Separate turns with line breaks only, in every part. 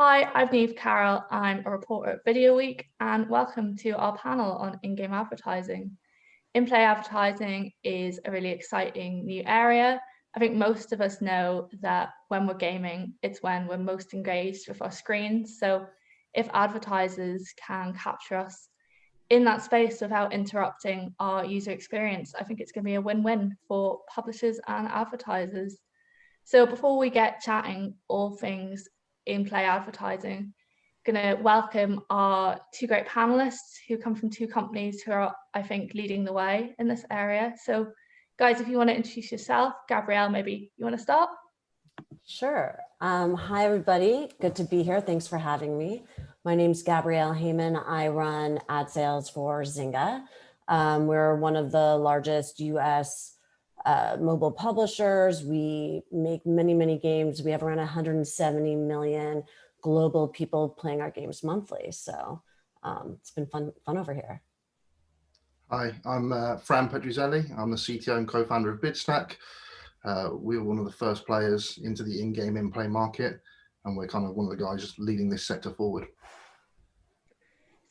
Hi, I'm Niamh Carroll. I'm a reporter at VideoWeek, and welcome to our panel on in-game advertising. In-play advertising is a really exciting new area. I think most of us know that when we're gaming, it's when we're most engaged with our screens. So if advertisers can capture us in that space without interrupting our user experience, I think it's going to be a win-win for publishers and advertisers. So before we get chatting all things in-play advertising, going to welcome our two great panelists who come from two companies who are, I think, leading the way in this area. So guys, if you want to introduce yourself, Gabrielle, maybe you want to start?
Sure. Hi, everybody. Good to be here. Thanks for having me. My name's Gabrielle Heyman. I run ad sales for Zynga. We're one of the largest US mobile publishers. We make many, many games. We have around 170 million global people playing our games monthly. So it's been fun over here.
Hi, I'm Fran Petruzzelli. I'm the CTO and co-founder of Bidstack. We were one of the first players into the in-game in-play market, and we're kind of one of the guys leading this sector forward.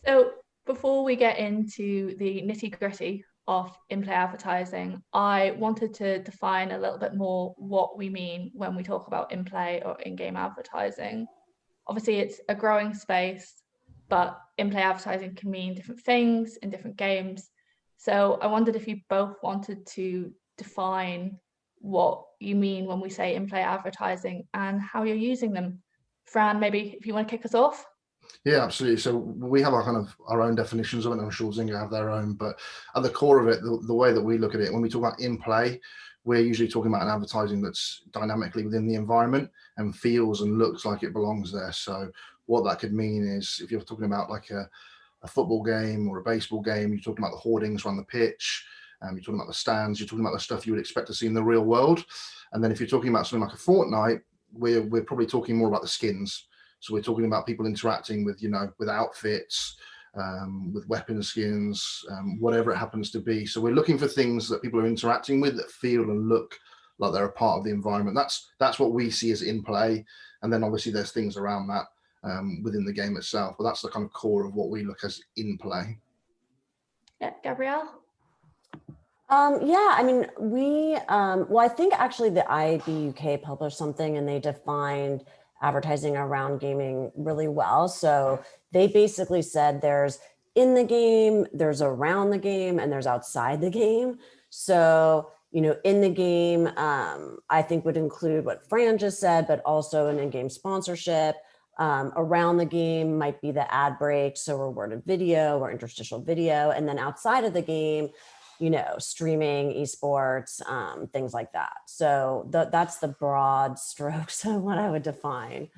So before we get into the nitty-gritty of in-play advertising, I wanted to define a little bit more what we mean when we talk about in-play or in-game advertising. Obviously, it's a growing space, but in-play advertising can mean different things in different games. So I wondered if you both wanted to define what you mean when we say in-play advertising and how you're using them. Fran, maybe if you want to kick us off.
Yeah, absolutely. So we have our own definitions of it, and I'm sure Zynga have their own, but at the core of it, the way that we look at it, when we talk about in-play, we're usually talking about an advertising that's dynamically within the environment and feels and looks like it belongs there. So what that could mean is if you're talking about like a football game or a baseball game, you're talking about the hoardings around the pitch, you're talking about the stands, you're talking about the stuff you would expect to see in the real world. And then if you're talking about something like a Fortnite, we're probably talking more about the skins. So we're talking about people interacting with, with outfits, with weapon skins, whatever it happens to be. So we're looking for things that people are interacting with that feel and look like they're a part of the environment. That's what we see as in play. And then obviously there's things around that within the game itself, but that's the kind of core of what we look as in play.
Yeah, Gabrielle?
Yeah, I mean, well, I think actually the IAB UK published something and they defined advertising around gaming really well. So they basically said there's in the game, there's around the game, and there's outside the game. So, in the game, I think would include what Fran just said, but also an in-game sponsorship. Around the game might be the ad breaks, so rewarded video or interstitial video. And then outside of the game, streaming, esports, things like that. So that's the broad strokes of what I would define.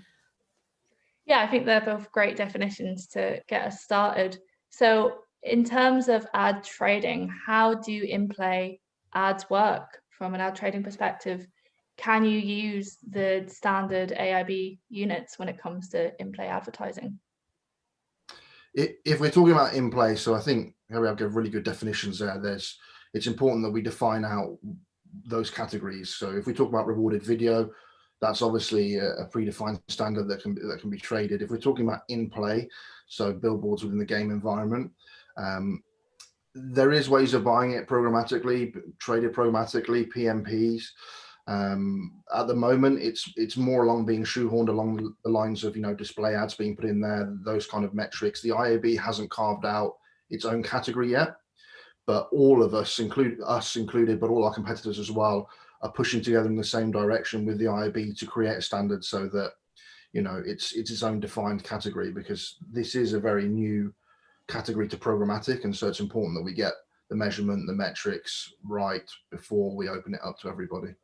Yeah, I think they're both great definitions to get us started. So in terms of ad trading, how do in-play ads work from an ad trading perspective? Can you use the standard AIB units when it comes to in-play advertising?
If we're talking about in-play, so I think we have really good definitions there. It's important that we define out those categories. So if we talk about rewarded video, that's obviously a predefined standard that can be traded. If we're talking about in-play, so billboards within the game environment, there is ways of buying it programmatically, traded programmatically, PMPs. At the moment, it's more along being shoehorned along the lines of display ads being put in there, those kind of metrics. The IAB hasn't carved out its own category yet, but all of us, included, but all our competitors as well, are pushing together in the same direction with the IAB to create a standard so that it's its own defined category, because this is a very new category to programmatic, and so it's important that we get the measurement, the metrics right before we open it up to everybody.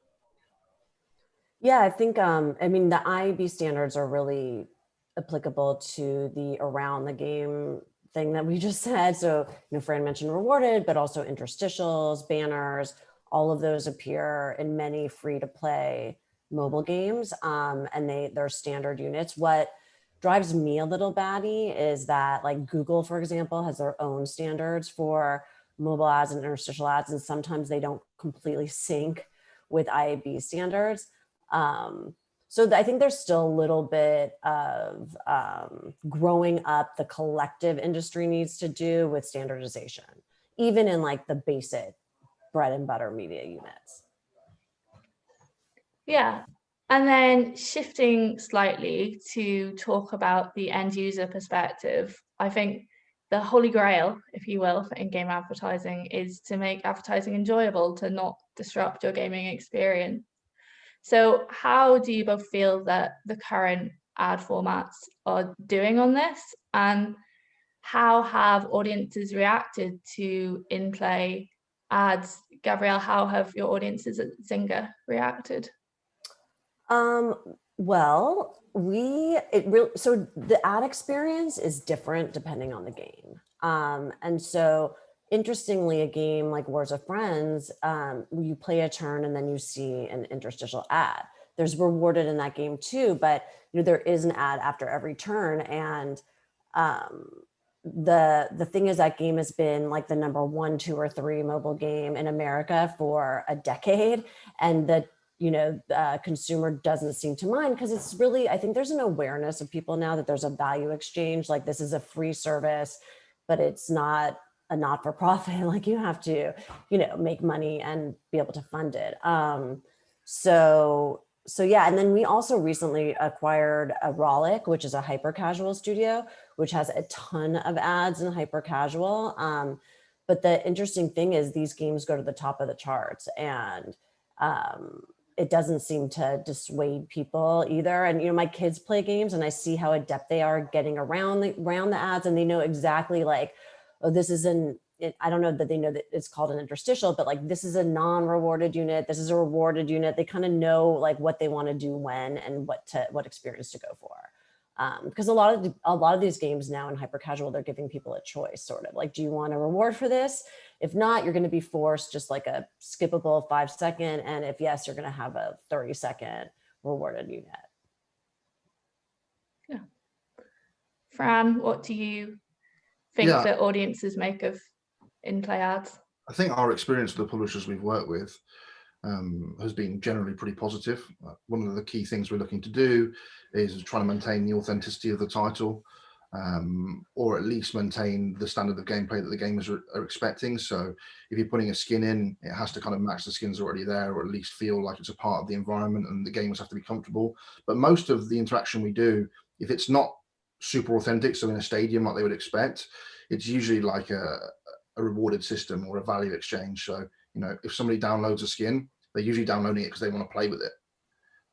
Yeah, I think, I mean, the IAB standards are really applicable to the around the game thing that we just said. So, Fran mentioned rewarded, but also interstitials, banners, all of those appear in many free to play mobile games, and they're standard units. What drives me a little batty is that like Google, for example, has their own standards for mobile ads and interstitial ads, and sometimes they don't completely sync with IAB standards. So I think there's still a little bit of growing up the collective industry needs to do with standardization, even in like the basic bread and butter media units.
Yeah. And then shifting slightly to talk about the end user perspective, I think the holy grail, if you will, for in-game advertising is to make advertising enjoyable, to not disrupt your gaming experience. So how do you both feel that the current ad formats are doing on this? And how have audiences reacted to in-play ads? Gabrielle, how have your audiences at Zynga reacted?
Well, so the ad experience is different depending on the game. And so interestingly, a game like Wars of Friends, you play a turn and then you see an interstitial ad. There's rewarded in that game too, but there is an ad after every turn. And the thing is that game has been like the number 1, 2, or 3 mobile game in America for a decade. And the consumer doesn't seem to mind because it's really, I think there's an awareness of people now that there's a value exchange, like this is a free service, but it's not a not-for-profit, like you have to, make money and be able to fund it. So yeah, and then we also recently acquired a Rollic, which is a hyper casual studio, which has a ton of ads in hyper casual. But the interesting thing is these games go to the top of the charts, and it doesn't seem to dissuade people either. And my kids play games, and I see how adept they are getting around the ads, and they know exactly like, oh, this is I don't know that they know that it's called an interstitial, but like this is a non-rewarded unit, this is a rewarded unit. They kind of know like what they want to do when and what experience to go for. Because a lot of these games now in hyper casual, they're giving people a choice, sort of like, do you want a reward for this? If not, you're going to be forced just like a skippable 5-second, and if yes, you're going to have a 30-second rewarded unit.
Yeah. Fran, what do you think that audiences make of in-play ads?
I think our experience with the publishers we've worked with has been generally pretty positive. One of the key things we're looking to do is trying to maintain the authenticity of the title, or at least maintain the standard of gameplay that the gamers are expecting. So if you're putting a skin in, it has to kind of match the skins already there, or at least feel like it's a part of the environment, and the gamers have to be comfortable. But most of the interaction we do, if it's not super authentic, so in a stadium like they would expect, it's usually like a rewarded system or a value exchange. So if somebody downloads a skin, they're usually downloading it because they want to play with it,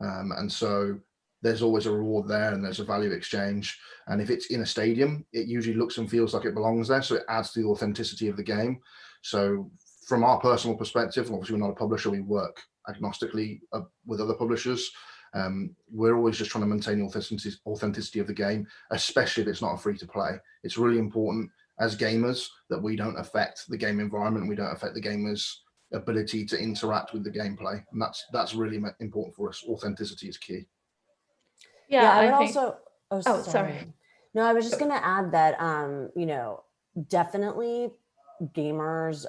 and so there's always a reward there, and there's a value exchange. And if it's in a stadium, it usually looks and feels like it belongs there, so it adds to the authenticity of the game. So from our personal perspective, obviously we're not a publisher, we work agnostically with other publishers. We're always just trying to maintain the authenticity of the game, especially if it's not a free to play. It's really important as gamers that we don't affect the game environment, we don't affect the gamers' ability to interact with the gameplay, and that's really important for us. Authenticity is key.
Yeah, I would also.
Oh, sorry.
No, I was just going to add that definitely gamers,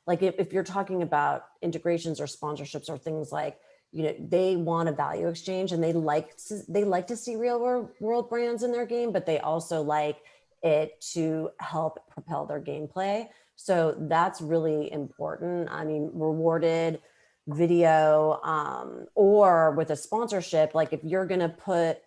like if you're talking about integrations or sponsorships or things like, they want a value exchange, and they like to see real world brands in their game, but they also like it to help propel their gameplay. So that's really important. I mean, rewarded video, or with a sponsorship, like if you're going to put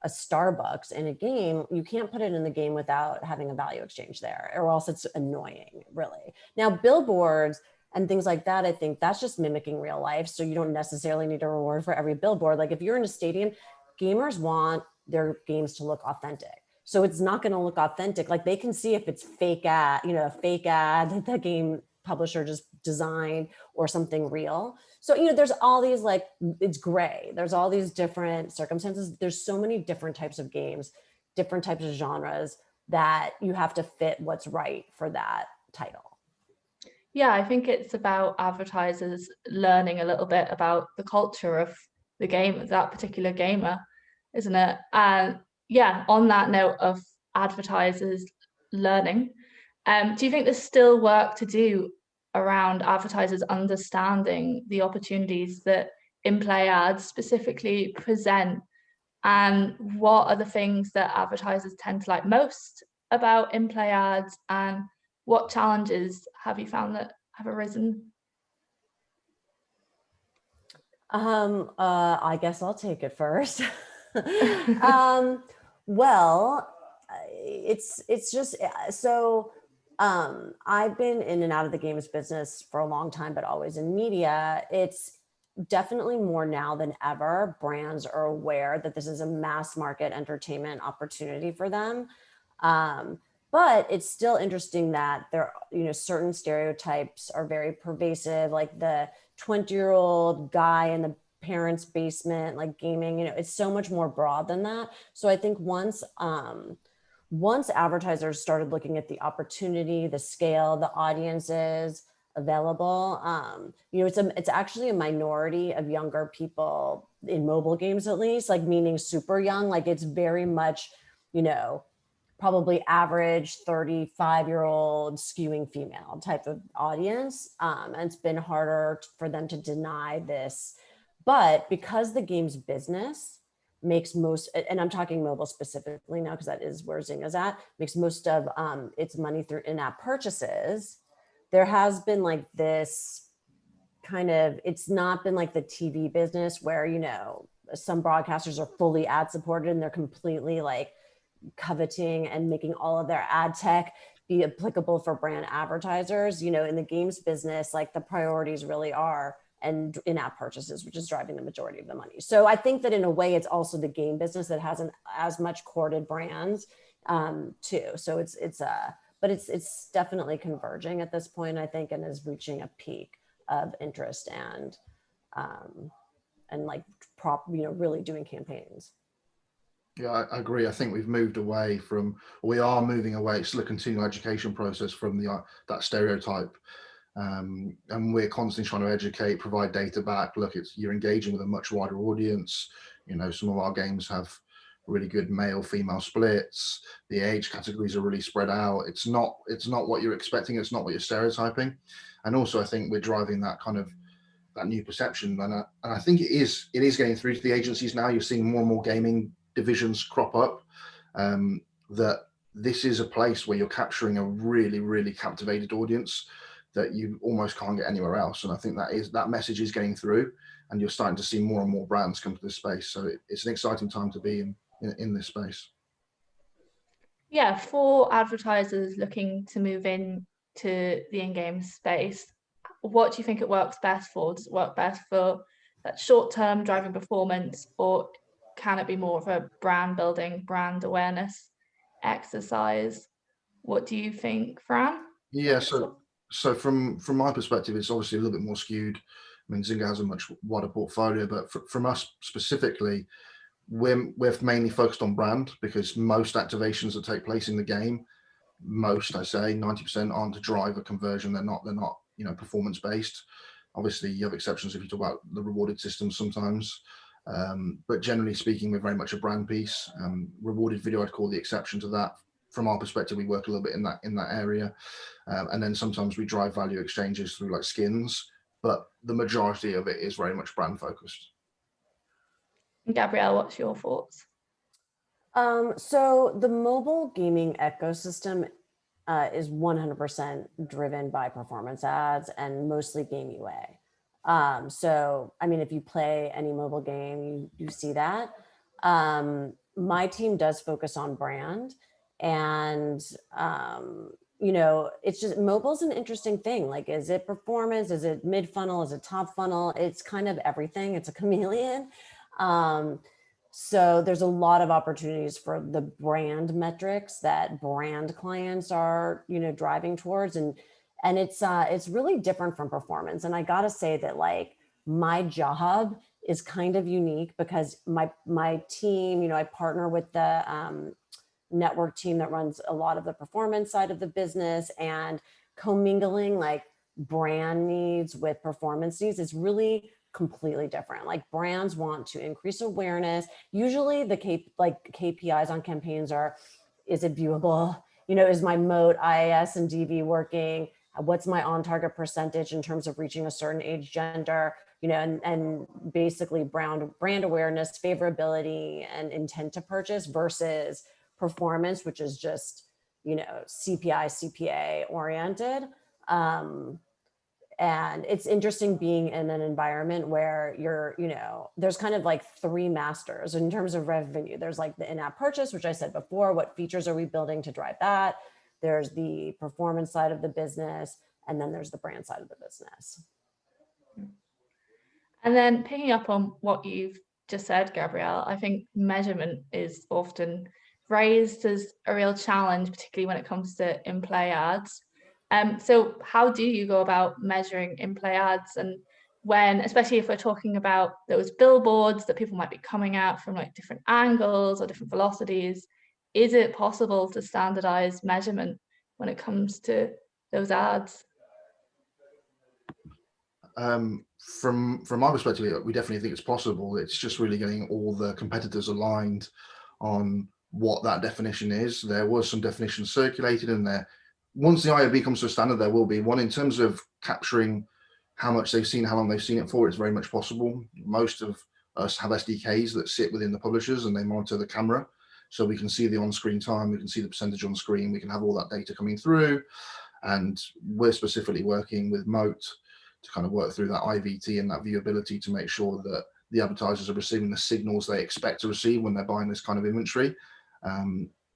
a Starbucks in a game, you can't put it in the game without having a value exchange there, or else it's annoying, really. Now, billboards and things like that, I think that's just mimicking real life. So you don't necessarily need a reward for every billboard. Like if you're in a stadium, gamers want their games to look authentic. So it's not going to look authentic. Like they can see if it's fake ad, a fake ad that the game publisher just designed, or something real. So, there's all these, like, it's gray. There's all these different circumstances. There's so many different types of games, different types of genres, that you have to fit what's right for that title.
Yeah, I think it's about advertisers learning a little bit about the culture of the game, of that particular gamer, isn't it? And yeah, on that note of advertisers learning, do you think there's still work to do around advertisers understanding the opportunities that in-play ads specifically present, and what are the things that advertisers tend to like most about in-play ads, and what challenges have you found that have arisen?
I guess I'll take it first. Well, it's just so I've been in and out of the games business for a long time, but always in media. It's definitely more now than ever. Brands are aware that this is a mass market entertainment opportunity for them. But it's still interesting that there, certain stereotypes are very pervasive, like the 20-year-old guy in the parents' basement, like gaming, it's so much more broad than that. So I think once advertisers started looking at the the scale, the audiences available, it's actually a minority of younger people in mobile games, at least, like meaning super young, like it's very much, probably average 35-year-old skewing female type of audience. And it's been harder for them to deny this. But because the games business makes most, and I'm talking mobile specifically now because that is where Zynga's at, makes most of its money through in-app purchases, there has been like this kind of, it's not been like the TV business where, some broadcasters are fully ad supported and they're completely like coveting and making all of their ad tech be applicable for brand advertisers. In the games business, like the priorities really are and in-app purchases, which is driving the majority of the money. So I think that in a way, it's also the game business that hasn't as much courted brands too. So but it's definitely converging at this point, I think, and is reaching a peak of interest and like really doing campaigns.
Yeah, I agree. I think we are moving away. It's still a continual education process from that stereotype. And we're constantly trying to educate, provide data back. Look, you're engaging with a much wider audience. Some of our games have really good male female splits. The age categories are really spread out. It's not what you're expecting. It's not what you're stereotyping. And also I think we're driving that kind of that new perception. And I think it is getting through to the agencies now. You're seeing more and more gaming divisions crop up, that this is a place where you're capturing a really, really captivated audience that you almost can't get anywhere else. And I think that message is getting through, and you're starting to see more and more brands come to this space. So it's an exciting time to be in this space.
Yeah, for advertisers looking to move in to the in-game space, what do you think it works best for? Does it work best for that short-term driving performance, or can it be more of a brand building, brand awareness exercise? What do you think, Fran?
Yeah, so from my perspective, it's obviously a little bit more skewed. I mean, Zynga has a much wider portfolio, but from us specifically, we're mainly focused on brand, because most activations that take place in the game, I say 90% aren't to drive a conversion. They're not performance based. Obviously, you have exceptions if you talk about the rewarded systems sometimes. But generally speaking, we're very much a brand piece. Rewarded video, I'd call the exception to that. From our perspective, we work a little bit in that area, and then sometimes we drive value exchanges through like skins. But the majority of it is very much brand focused.
Gabrielle, what's your thoughts?
So the mobile gaming ecosystem is 100% driven by performance ads and mostly game UA. So, I mean, if you play any mobile game, you see that. My team does focus on brand, and, it's just, mobile's an interesting thing. Like, is it performance? Is it mid funnel? Is it top funnel? It's kind of everything. It's a chameleon. So there's a lot of opportunities for the brand metrics that brand clients are, driving towards. And it's really different from performance. And I got to say that, like, my job is kind of unique because my team, I partner with the network team that runs a lot of the performance side of the business, and commingling like brand needs with performance needs is really completely different. Like, brands want to increase awareness. Usually the KPIs on campaigns are, is it viewable? Is my moat, IAS and DV working? What's my on target percentage in terms of reaching a certain age, gender? you know, and basically brand awareness, favorability, and intent to purchase versus performance, which is just, you know, CPA oriented. And it's interesting being in an environment where you're, you know, there's kind of like three masters in terms of revenue. There's like the in-app purchase, which I said before, what features are we building to drive that? There's the performance side of the business, and then there's the brand side of the business.
And then picking up on what you've just said, Gabrielle, I think measurement is often raised as a real challenge, particularly when it comes to in-play ads. So how do you go about measuring in-play ads, and when, especially if we're talking about those billboards that people might be coming at from like different angles or different velocities, is it possible to standardize measurement when it comes to those ads?
From my perspective, we definitely think it's possible. It's just really getting all the competitors aligned on what that definition is. There was some definitions circulated in there. Once the IOB comes to a standard, there will be one in terms of capturing how much they've seen, how long they've seen it for. It's very much possible. Most of us have SDKs that sit within the publishers and they monitor the camera. So we can see the on-screen time, we can see the percentage on screen, we can have all that data coming through. And we're specifically working with Moat to kind of work through that IVT and that viewability to make sure that the advertisers are receiving the signals they expect to receive when they're buying this kind of inventory.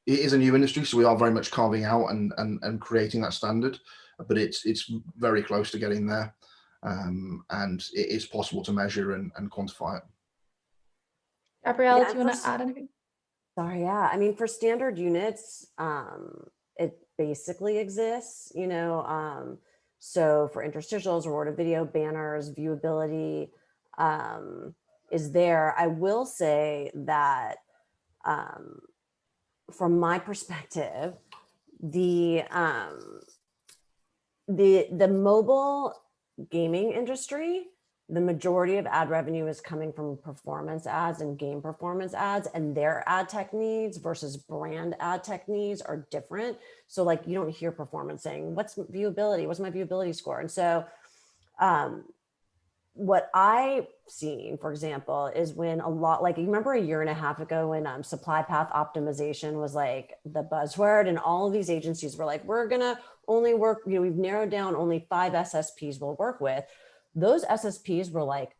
It is a new industry, so we are very much carving out and creating that standard, but it's very close to getting there, and it is possible to measure and quantify it.
Gabrielle,
Yeah,
do you want to add anything?
Sorry, yeah. I mean, for standard units, it basically exists, you know. So for interstitials, rewarded video, banners, viewability is there. I will say that from my perspective, the mobile gaming industry, the majority of ad revenue is coming from performance ads and game performance ads, and their ad tech needs versus brand ad tech needs are different. So like you don't hear performance saying, what's viewability? What's my viewability score? And so what I've seen, for example, is when a lot, like you remember a year and a half ago when supply path optimization was like the buzzword, and all of these agencies were like, we're gonna only work, you know, we've narrowed down only 5 SSPs we'll work with. Those SSPs were like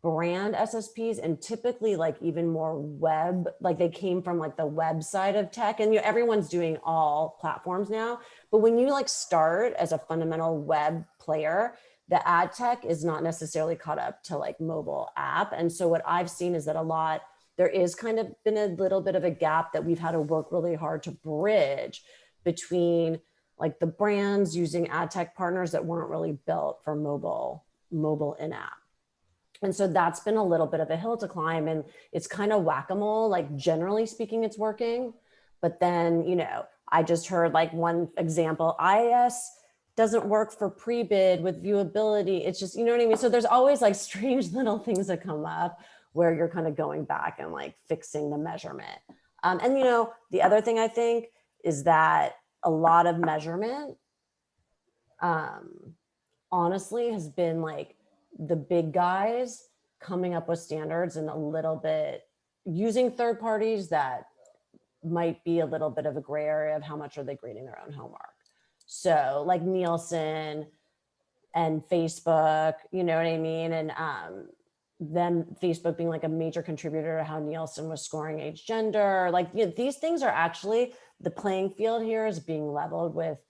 brand SSPs, and typically like even more web, like they came from like the web side of tech, and you know, everyone's doing all platforms now. But when you like start as a fundamental web player, the ad tech is not necessarily caught up to like mobile app. And so what I've seen is that there is kind of been a little bit of a gap that we've had to work really hard to bridge between like the brands using ad tech partners that weren't really built for mobile in-app. And so that's been a little bit of a hill to climb, and it's kind of whack-a-mole. Like generally speaking, it's working. But then, you know, I just heard like one example, IS doesn't work for pre-bid with viewability. It's just, you know what I mean? So there's always like strange little things that come up where you're kind of going back and like fixing the measurement. And, you know, the other thing I think is that a lot of measurement, honestly, has been like the big guys coming up with standards and a little bit using third parties that might be a little bit of a gray area of how much are they grading their own homework. So like Nielsen and Facebook, you know what I mean? And then Facebook being like a major contributor to how Nielsen was scoring age, gender, like, you know, these things are actually, the playing field here is being leveled with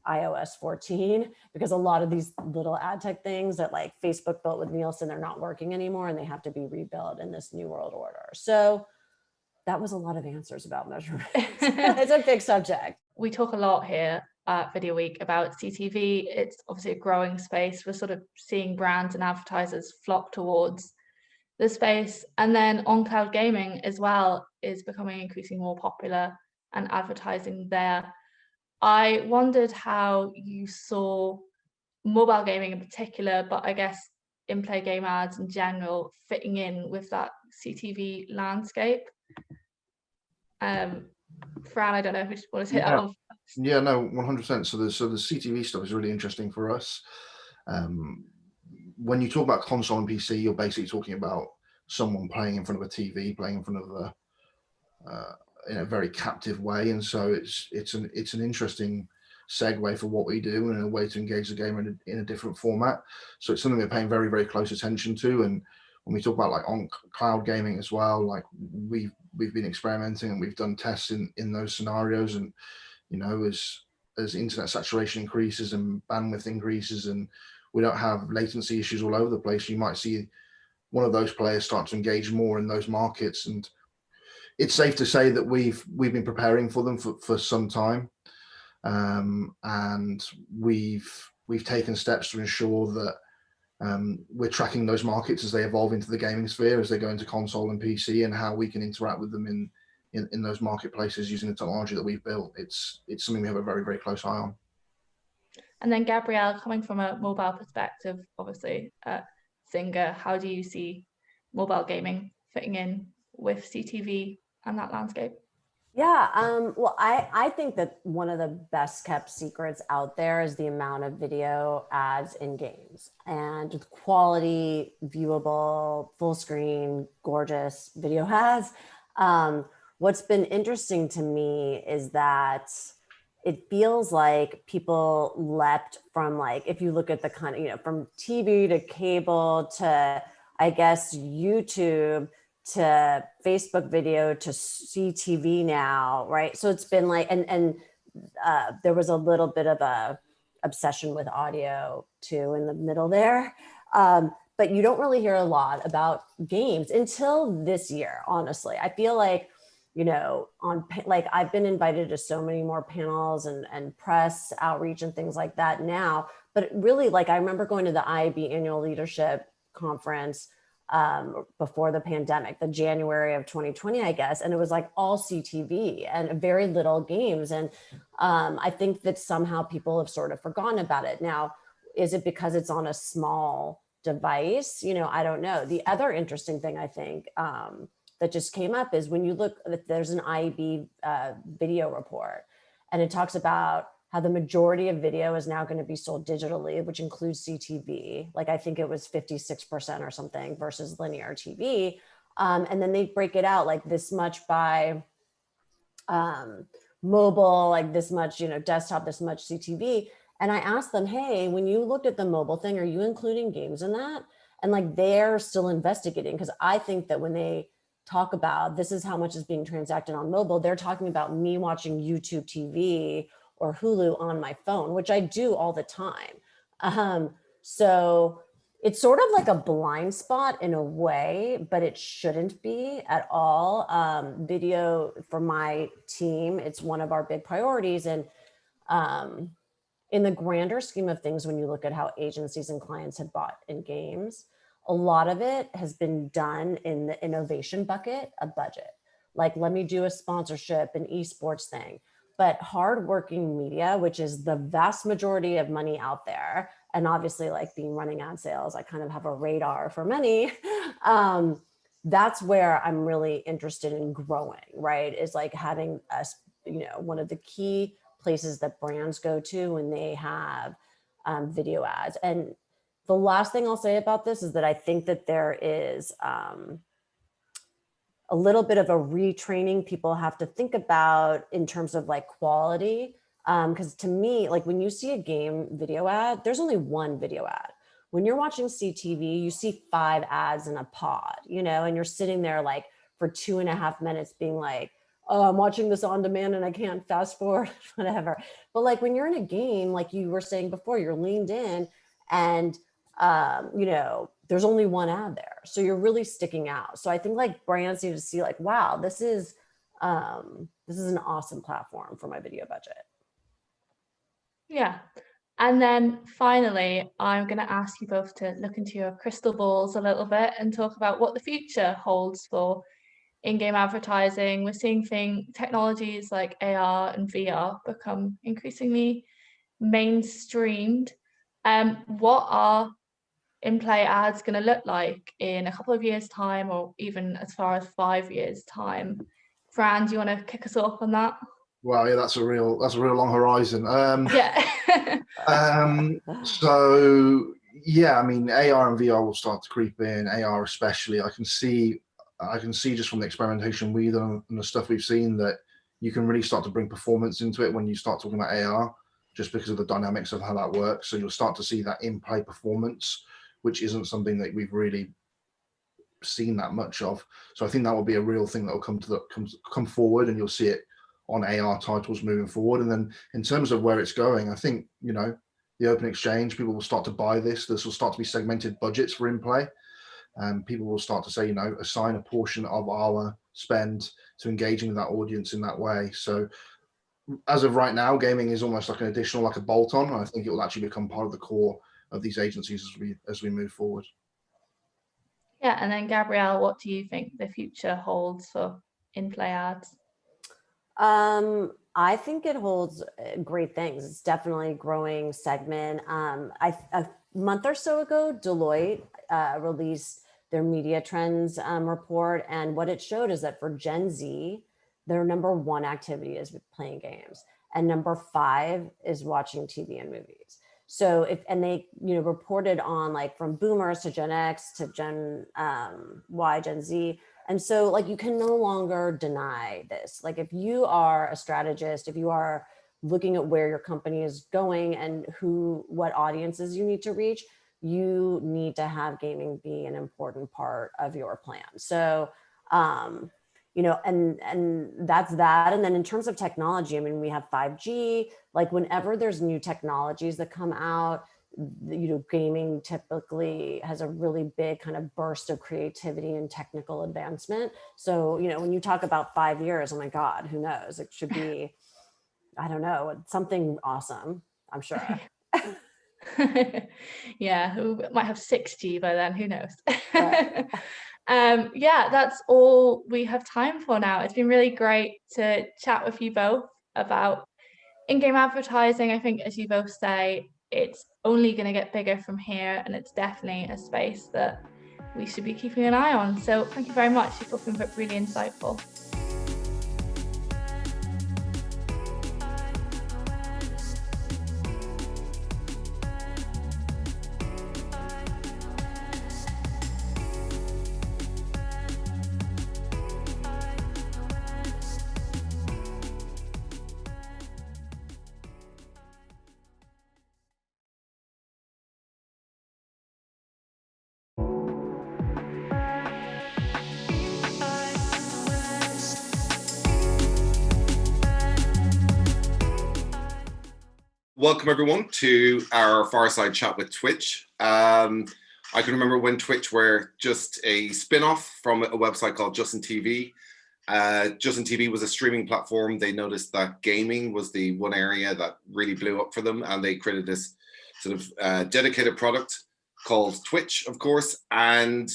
iOS 14, because a lot of these little ad tech things that like Facebook built with Nielsen, they're not working anymore and they have to be rebuilt in this new world order. So that was a lot of answers about measurement. It's a big subject.
We talk a lot here at VideoWeek about CTV. It's obviously a growing space. We're sort of seeing brands and advertisers flock towards the space. And then on-cloud gaming as well is becoming increasingly more popular, and advertising there. I wondered how you saw mobile gaming in particular, but I guess in-play game ads in general fitting in with that CTV landscape. Fran, I don't know if you just want to take that off.
Yeah, no, 100%. So the CTV stuff is really interesting for us. when you talk about console and PC, you're basically talking about someone playing in front of a TV, playing in front of in a very captive way, and so it's an interesting segue for what we do and a way to engage the gamer in a different format. So it's something we're paying very, very close attention to. And when we talk about like on cloud gaming as well, like we've been experimenting and we've done tests in those scenarios. And you know, as internet saturation increases and bandwidth increases, and we don't have latency issues all over the place, you might see one of those players start to engage more in those markets. And it's safe to say that we've been preparing for them for some time. And we've taken steps to ensure that we're tracking those markets as they evolve into the gaming sphere, as they go into console and PC, and how we can interact with them in those marketplaces using the technology that we've built. It's something we have a very, very close eye on.
And then Gabrielle, coming from a mobile perspective, obviously at Zynga, how do you see mobile gaming fitting in with CTV and that landscape?
Yeah, well, I think that one of the best kept secrets out there is the amount of video ads in games, and quality, viewable, full screen, gorgeous video ads. What's been interesting to me is that it feels like people leapt from, like, if you look at the kind of, you know, from TV to cable to, I guess, YouTube to Facebook video to CTV now, right? So it's been like, and there was a little bit of a obsession with audio too in the middle there. But you don't really hear a lot about games until this year, honestly. I feel like, you know, like I've been invited to so many more panels and press outreach and things like that now. But really, like, I remember going to the IAB annual leadership conference before the pandemic, the January of 2020, I guess. And it was like all CTV and very little games. And I think that somehow people have sort of forgotten about it. Now, is it because it's on a small device? You know, I don't know. The other interesting thing I think that just came up is when you look, there's an IAB video report, and it talks about how the majority of video is now going to be sold digitally, which includes CTV. Like, I think it was 56% or something versus linear TV. And then they break it out like this much by mobile, like this much, you know, desktop, this much CTV. And I asked them, hey, when you looked at the mobile thing, are you including games in that? And like, they're still investigating, because I think that when they talk about this is how much is being transacted on mobile, they're talking about me watching YouTube TV or Hulu on my phone, which I do all the time. So it's sort of like a blind spot in a way, but it shouldn't be at all. Video for my team, it's one of our big priorities. And in the grander scheme of things, when you look at how agencies and clients have bought in games, a lot of it has been done in the innovation bucket of budget. Like, let me do a sponsorship, an esports thing. But hardworking media, which is the vast majority of money out there, and obviously, like, being running ad sales, I kind of have a radar for many. That's where I'm really interested in growing, right? Is like having us, you know, one of the key places that brands go to when they have video ads. And the last thing I'll say about this is that I think that there is a little bit of a retraining people have to think about in terms of like quality. Because to me, like, when you see a game video ad, there's only one video ad. When you're watching CTV, you see 5 ads in a pod, you know, and you're sitting there like for 2.5 minutes being like, oh, I'm watching this on demand and I can't fast forward, whatever. But like, when you're in a game, like you were saying before, you're leaned in and, you know, there's only one ad there. So you're really sticking out. So I think like brands need to see like, wow, this is an awesome platform for my video budget.
Yeah. And then finally, I'm going to ask you both to look into your crystal balls a little bit and talk about what the future holds for in-game advertising. We're seeing technologies like AR and VR become increasingly mainstreamed. What are in-play ads going to look like in a couple of years' time, or even as far as 5 years' time? Fran, do you want to kick us off on that?
Well, yeah, that's a real long horizon.
Yeah.
So Yeah, I mean, AR and VR will start to creep in. AR especially, I can see just from the experimentation we've done and the stuff we've seen that you can really start to bring performance into it when you start talking about AR, just because of the dynamics of how that works. So you'll start to see that in-play performance, which isn't something that we've really seen that much of. So I think that will be a real thing that will come forward, and you'll see it on AR titles moving forward. And then in terms of where it's going, I think, you know, the open exchange, people will start to buy this. This will start to be segmented budgets for in-play. People will start to say, you know, assign a portion of our spend to engaging with that audience in that way. So as of right now, gaming is almost like an additional, like a bolt-on. And I think it will actually become part of the core of these agencies as we move forward.
Yeah, and then Gabrielle, what do you think the future holds for in-play ads?
I think it holds great things. It's definitely a growing segment. A month or so ago, Deloitte released their media trends report, and what it showed is that for Gen Z, their number one activity is playing games, and number 5 is watching TV and movies. So they reported on, like, from boomers to Gen X to Gen Y, Gen Z. And so, like, you can no longer deny this. Like, if you are a strategist, if you are looking at where your company is going and what audiences you need to reach, you need to have gaming be an important part of your plan. So, and that's that. And then in terms of technology, I mean, we have 5G, like, whenever there's new technologies that come out, gaming typically has a really big kind of burst of creativity and technical advancement. So, when you talk about 5 years, oh my God, who knows? It should be, I don't know, something awesome, I'm sure.
Yeah, who might have 6G by then, who knows?
Right.
Yeah, that's all we have time for now. It's been really great to chat with you both about in-game advertising. I think, as you both say, it's only going to get bigger from here, and it's definitely a space that we should be keeping an eye on. So thank you very much. You've both been really insightful.
Welcome everyone to our Fireside chat with Twitch. I can remember when Twitch were just a spin-off from a website called Justin TV. Justin TV was a streaming platform. They noticed that gaming was the one area that really blew up for them, and they created this sort of dedicated product called Twitch, of course, and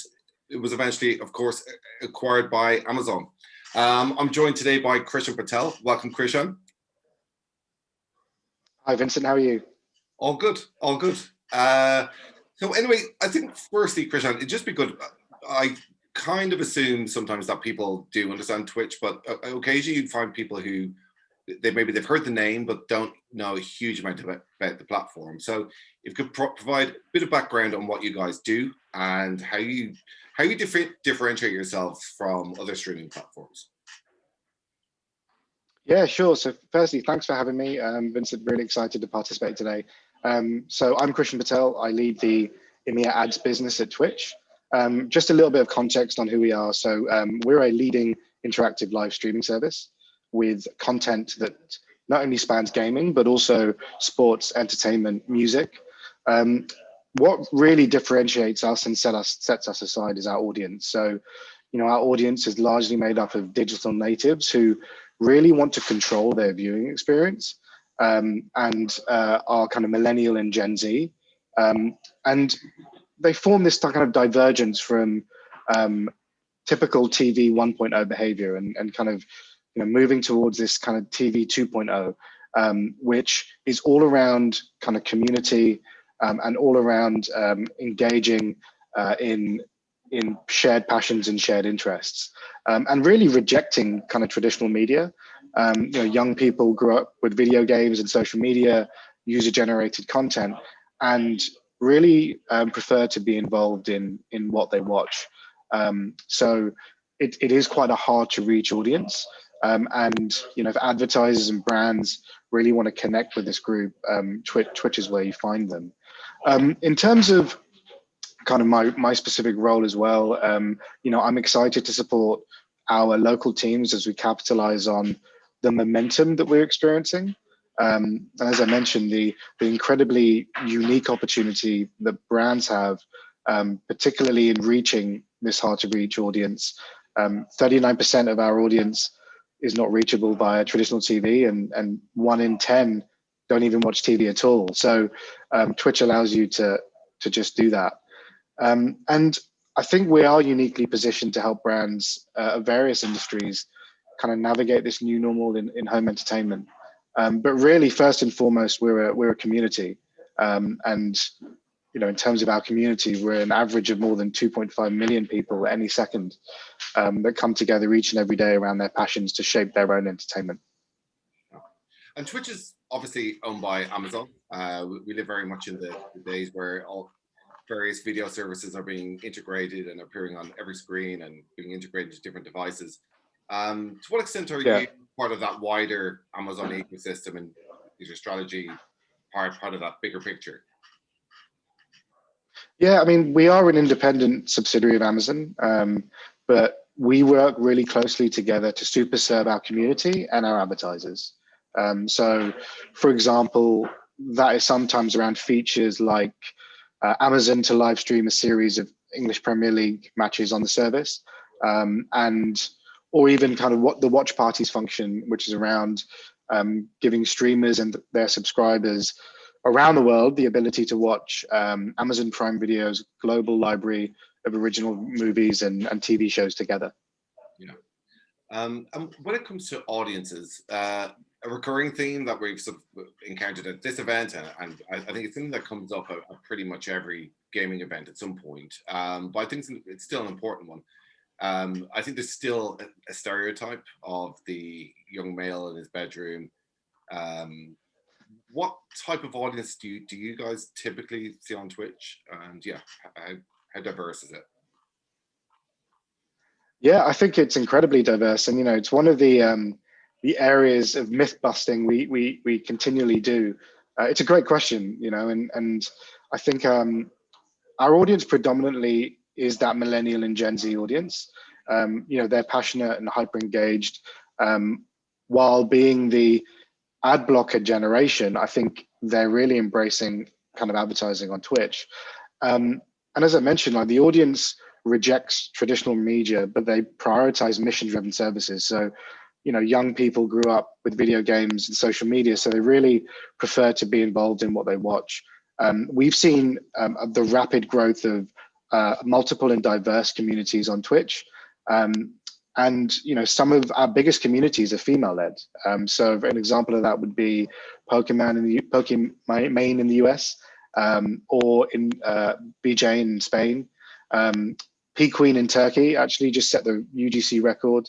it was eventually, of course, acquired by Amazon. I'm joined today by Krishan Patel. Welcome, Krishan.
Hi, Vincent. How are you?
All good. All good. So anyway, I think firstly, Krishan, it'd just be good. I kind of assume sometimes that people do understand Twitch, but occasionally you'd find people who they've heard the name but don't know a huge amount about the platform. So if you could provide a bit of background on what you guys do and how you differentiate yourself from other streaming platforms.
Yeah, sure. So firstly, thanks for having me. Vincent, really excited to participate today. So I'm Krishan Patel. I lead the EMEA ads business at Twitch. Just a little bit of context on who we are. So we're a leading interactive live streaming service with content that not only spans gaming, but also sports, entertainment, music. What really differentiates us and sets us aside is our audience. So, our audience is largely made up of digital natives who really want to control their viewing experience and are kind of millennial and Gen Z. And they form this kind of divergence from typical TV 1.0 behavior and kind of moving towards this kind of TV 2.0, which is all around kind of community and all around engaging in shared passions and shared interests, and really rejecting kind of traditional media. Young people grew up with video games and social media, user-generated content, and really prefer to be involved in what they watch. So it is quite a hard to reach audience. And if advertisers and brands really want to connect with this group, Twitch is where you find them. In terms of kind of my specific role as well, I'm excited to support our local teams as we capitalize on the momentum that we're experiencing. And as I mentioned, the incredibly unique opportunity that brands have, particularly in reaching this hard to reach audience. 39% of our audience is not reachable via traditional TV, and 1 in 10 don't even watch TV at all. So Twitch allows you to just do that. And I think we are uniquely positioned to help brands of various industries kind of navigate this new normal in home entertainment. But really, first and foremost, we're a community. And in terms of our community, we're an average of more than 2.5 million people any second that come together each and every day around their passions to shape their own entertainment.
And Twitch is obviously owned by Amazon. We live very much in the days where all various video services are being integrated and appearing on every screen and being integrated to different devices. To what extent are you part of that wider Amazon ecosystem, and is your strategy part of that bigger picture?
Yeah, I mean, we are an independent subsidiary of Amazon, but we work really closely together to super serve our community and our advertisers. So, for example, that is sometimes around features like Amazon to live stream a series of English Premier League matches on the service, or even kind of what the watch parties function, which is around giving streamers and their subscribers around the world the ability to watch Amazon Prime Video's global library of original movies and TV shows together.
Yeah. And when it comes to audiences, a recurring theme that we've sort of encountered at this event, and I think it's something that comes up at pretty much every gaming event at some point, but I think it's still an important one. I think there's still a stereotype of the young male in his bedroom. What type of audience do you guys typically see on Twitch? And yeah, how diverse is it?
Yeah, I think it's incredibly diverse, and it's one of the areas of myth busting we continually do. It's a great question, and I think our audience predominantly is that millennial and Gen Z audience. They're passionate and hyper engaged, while being the ad blocker generation. I think they're really embracing kind of advertising on Twitch. And as I mentioned, like, the audience rejects traditional media, but they prioritize mission-driven services. So, young people grew up with video games and social media, so they really prefer to be involved in what they watch. We've seen the rapid growth of multiple and diverse communities on Twitch. And some of our biggest communities are female-led. So an example of that would be Pokemon in the US, or in BJ in Spain. P Queen in Turkey actually just set the UGC record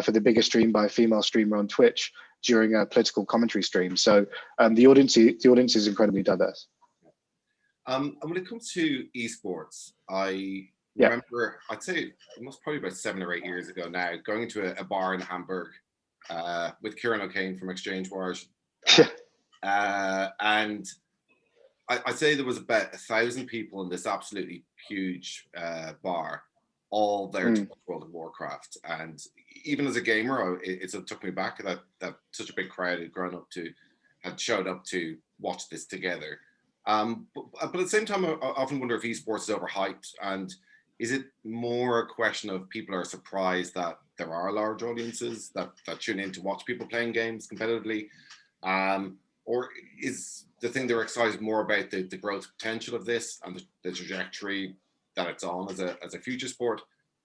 for the biggest stream by a female streamer on Twitch during a political commentary stream. So the audience is incredibly diverse.
And when it comes to esports, I remember, I'd say it was probably about 7 or 8 years ago now, going into a bar in Hamburg with Kieran O'Kane from Exchange Wars. And I'd say there was about 1,000 people in this absolutely huge bar, all there to watch World of Warcraft. And even as a gamer, it took me back that such a big crowd had showed up to watch this together. But at the same time, I often wonder if esports is overhyped, and is it more a question of people are surprised that there are large audiences that tune in to watch people playing games competitively, or is the thing they're excited more about the growth potential of this and the trajectory that it's on as a future sport?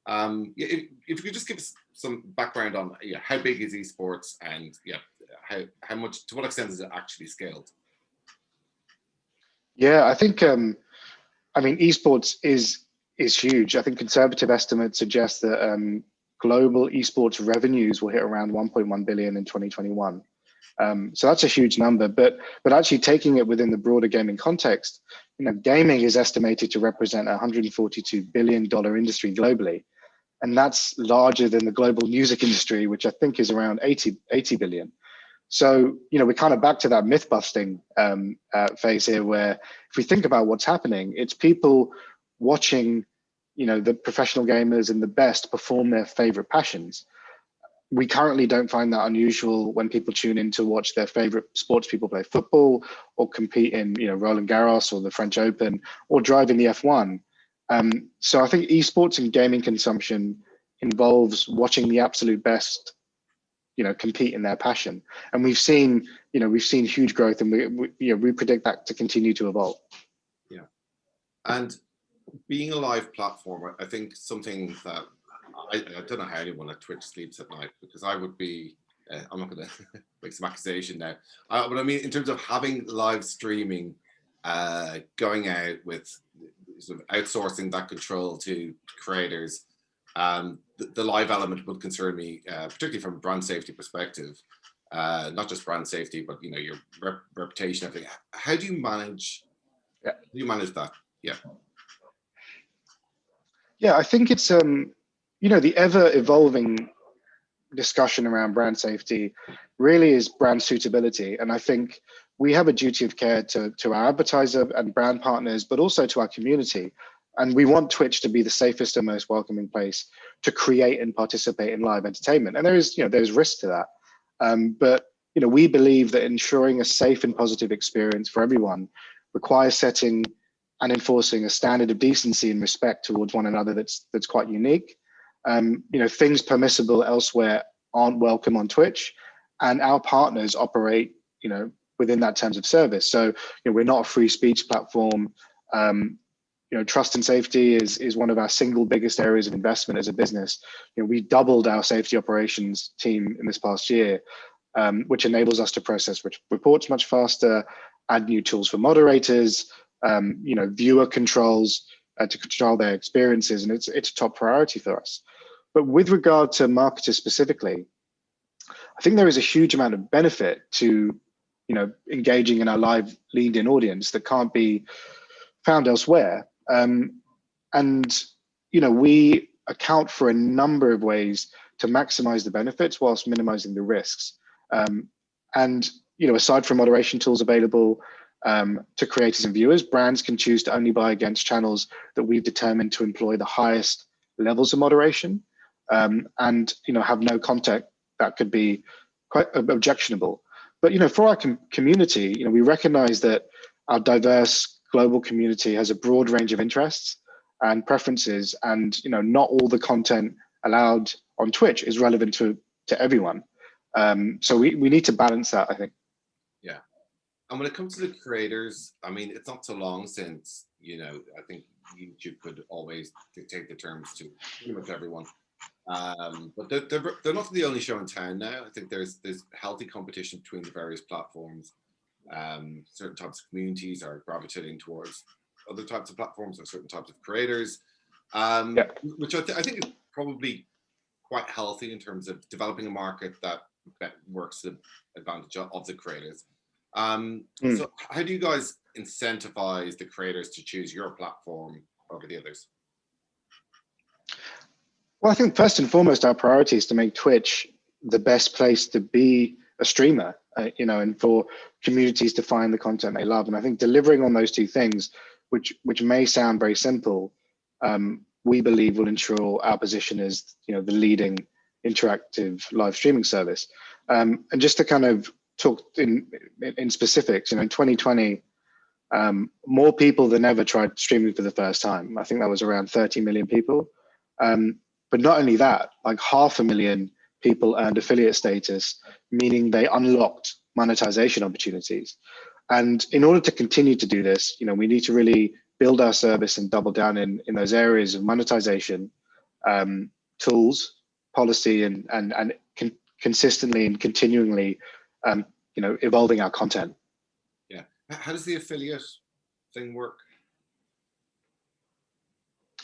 If you could just give us some background on how big is esports, and how much, to what extent is it actually scaled?
Yeah, I think esports is huge. I think conservative estimates suggest that global esports revenues will hit around 1.1 billion in 2021. So that's a huge number, but actually taking it within the broader gaming context, gaming is estimated to represent a $142 billion industry globally. And that's larger than the global music industry, which I think is around 80 billion. So, we're kind of back to that myth busting phase here, where if we think about what's happening, it's people watching, the professional gamers and the best perform their favorite passions. We currently don't find that unusual when people tune in to watch their favorite sports people play football or compete in, Roland Garros or the French Open or drive in the F1. So I think esports and gaming consumption involves watching the absolute best, compete in their passion. And we've seen huge growth, and we predict that to continue to evolve.
Yeah. And being a live platform, I think something that I don't know how anyone at Twitch sleeps at night, because I would be, I'm not going to make some accusation now, but I mean, in terms of having live streaming, going out with sort of outsourcing that control to creators, the live element would concern me, particularly from a brand safety perspective, not just brand safety, but your reputation, everything. How do you manage?
Yeah.
Do you manage that? Yeah.
Yeah, I think it's the ever evolving discussion around brand safety really is brand suitability, and I think we have a duty of care to our advertiser and brand partners, but also to our community. And we want Twitch to be the safest and most welcoming place to create and participate in live entertainment. And there's risk to that. But we believe that ensuring a safe and positive experience for everyone requires setting and enforcing a standard of decency and respect towards one another that's quite unique. Things permissible elsewhere aren't welcome on Twitch, and our partners operate, within that terms of service. So, we're not a free speech platform. Trust and safety is one of our single biggest areas of investment as a business. We doubled our safety operations team in this past year, which enables us to process reports much faster, add new tools for moderators, viewer controls to control their experiences, and it's a top priority for us. But with regard to marketers specifically, I think there is a huge amount of benefit to engaging in our live leaned-in audience that can't be found elsewhere. We account for a number of ways to maximize the benefits whilst minimizing the risks. Aside from moderation tools available to creators and viewers, brands can choose to only buy against channels that we've determined to employ the highest levels of moderation, and have no content that could be quite objectionable. But for our community, we recognize that our diverse global community has a broad range of interests and preferences, and not all the content allowed on Twitch is relevant to everyone. So we need to balance that, I think.
Yeah. And when it comes to the creators, I mean, it's not so long since, I think YouTube could always dictate the terms to pretty much everyone. But they're not the only show in town now. I think there's healthy competition between the various platforms. Certain types of communities are gravitating towards other types of platforms or certain types of creators, which I think is probably quite healthy in terms of developing a market that works to the advantage of the creators. So how do you guys incentivize the creators to choose your platform over the others?
Well, I think first and foremost, our priority is to make Twitch the best place to be a streamer, and for communities to find the content they love. And I think delivering on those two things, which may sound very simple, we believe will ensure our position as the leading interactive live streaming service. And just to kind of talk in specifics, in 2020, more people than ever tried streaming for the first time. I think that was around 30 million people. But not only that, like 500,000 people earned affiliate status, meaning they unlocked monetization opportunities. And in order to continue to do this, we need to really build our service and double down in those areas of monetization, tools, policy, and consistently and continually, evolving our content.
Yeah. How does the affiliate thing work?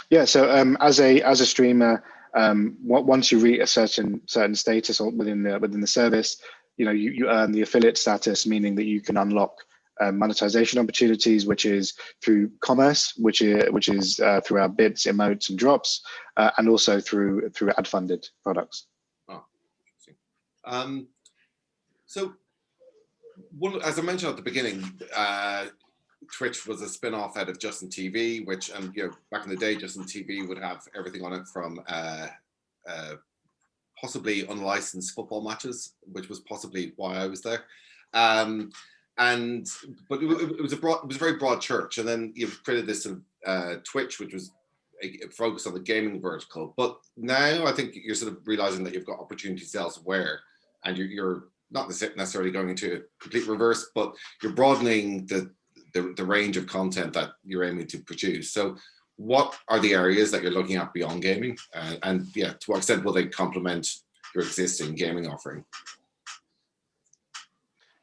Yeah. So as a streamer, once you reach a certain status within the service, you earn the affiliate status, meaning that you can unlock monetization opportunities, which is through commerce, which is through our bits, emotes, and drops, and also through ad-funded products.
Oh, interesting. So, as I mentioned at the beginning, Twitch was a spin-off out of Justin TV, which, back in the day, Justin TV would have everything on it from possibly unlicensed football matches, which was possibly why I was there. But it was a very broad church, and then you've created this Twitch, which was focused on the gaming vertical. But now I think you're sort of realizing that you've got opportunities elsewhere, and you're not necessarily going into a complete reverse, but you're broadening the range of content that you're aiming to produce. So what are the areas that you're looking at beyond gaming? And to what extent will they complement your existing gaming offering?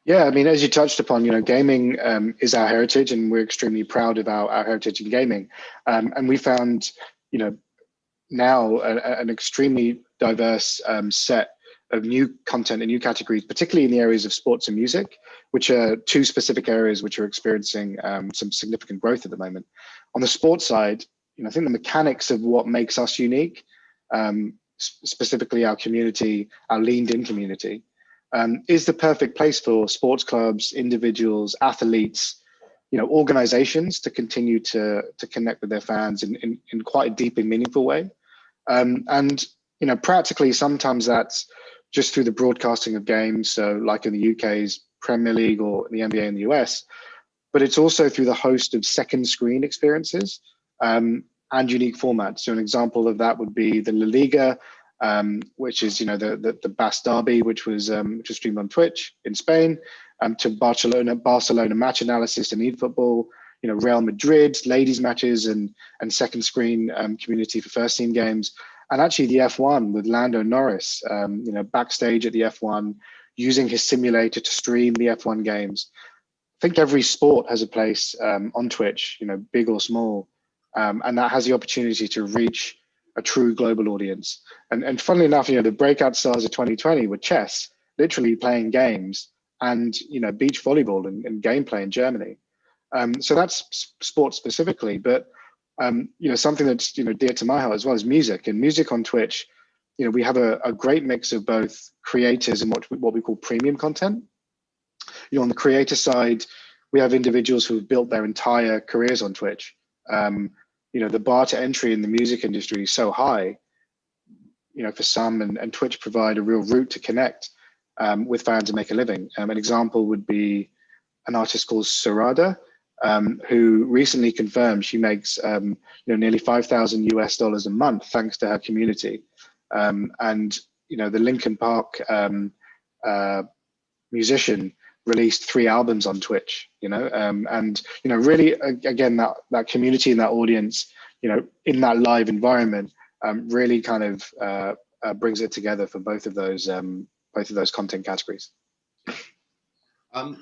Yeah, I mean, as you touched upon, gaming is our heritage, and we're extremely proud of our heritage in gaming. And we found, now an extremely diverse set of new content and new categories, particularly in the areas of sports and music, which are two specific areas which are experiencing some significant growth at the moment. On the sports side, I think the mechanics of what makes us unique, specifically our community, our leaned-in community, is the perfect place for sports clubs, individuals, athletes, organizations to continue to connect with their fans in quite a deep and meaningful way. And practically sometimes that's just through the broadcasting of games, so like in the UK's Premier League or the NBA in the US, but it's also through the host of second screen experiences and unique formats. So an example of that would be the La Liga, which is the Basque Derby, which was streamed on Twitch in Spain, to Barcelona match analysis and eFootball, Real Madrid ladies matches and second screen community for first team games, and actually the F1 with Lando Norris, backstage at the F1 using his simulator to stream the F1 games. I think every sport has a place on Twitch, big or small, and that has the opportunity to reach a true global audience. And funnily enough, the breakout stars of 2020 were chess, literally playing games, and beach volleyball and gameplay in Germany. So that's sports specifically, but something that's dear to my heart as well is music. And music on Twitch, we have a great mix of both creators and what we call premium content. On the creator side, we have individuals who have built their entire careers on Twitch. The bar to entry in the music industry is so high, for some, and Twitch provide a real route to connect with fans and make a living. An example would be an artist called Sarada, who recently confirmed she makes nearly $5,000 a month thanks to her community. And the Linkin Park musician released 3 albums on Twitch, and really, again, that community and that audience, in that live environment, really kind of brings it together for both of those content categories.
And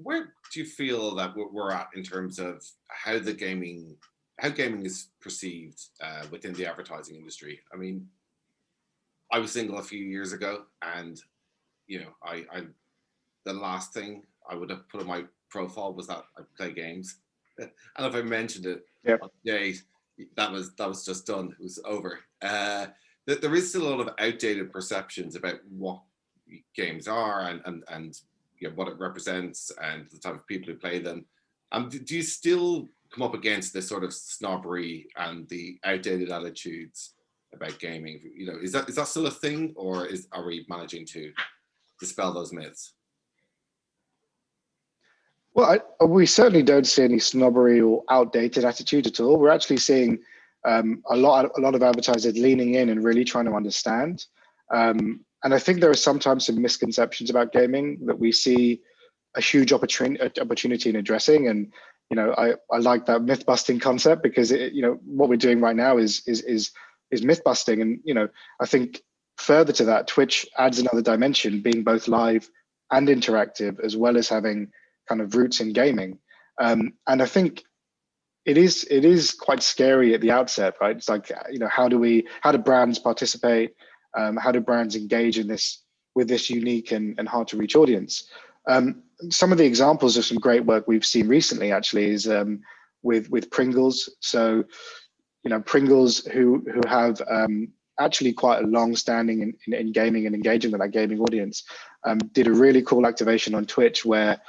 where do you feel that we're at in terms of how gaming is perceived within the advertising industry? I mean, I was single a few years ago, and the last thing I would have put on my profile was that I play games, and if I mentioned it, on the day, that was just done. It was over. There is still a lot of outdated perceptions about what games are and what it represents and the type of people who play them. Do you still come up against this sort of snobbery and the outdated attitudes about gaming? Is that still a thing, or are we managing to dispel those myths?
Well, we certainly don't see any snobbery or outdated attitude at all. We're actually seeing a lot of advertisers leaning in and really trying to understand. And I think there are sometimes some misconceptions about gaming that we see a huge opportunity in addressing. And I like that myth busting concept, because what we're doing right now is myth busting. And I think further to that, Twitch adds another dimension, being both live and interactive, as well as having kind of roots in gaming. And I think it is quite scary at the outset, right? It's like, how do brands participate? How do brands engage with this unique and hard to reach audience? some of the examples of some great work we've seen recently actually is with Pringles. So, Pringles who have actually quite a long standing in gaming and engaging with that gaming audience, did a really cool activation on Twitch where,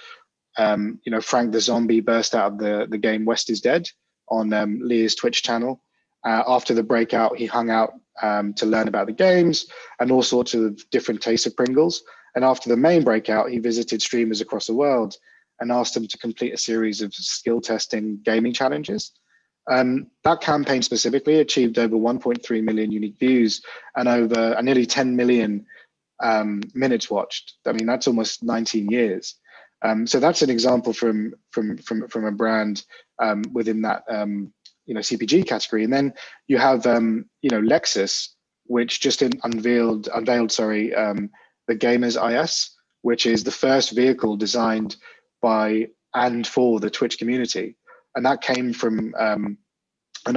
Frank the Zombie burst out of the game West is Dead on Leah's Twitch channel. After the breakout, he hung out to learn about the games and all sorts of different tastes of Pringles. And after the main breakout, he visited streamers across the world and asked them to complete a series of skill testing gaming challenges. That campaign specifically achieved over 1.3 million unique views and over nearly 10 million minutes watched. I mean, that's almost 19 years. So that's an example from a brand within that CPG category. And then you have Lexus, which just unveiled the Gamers IS, which is the first vehicle designed by and for the Twitch community. And that came from an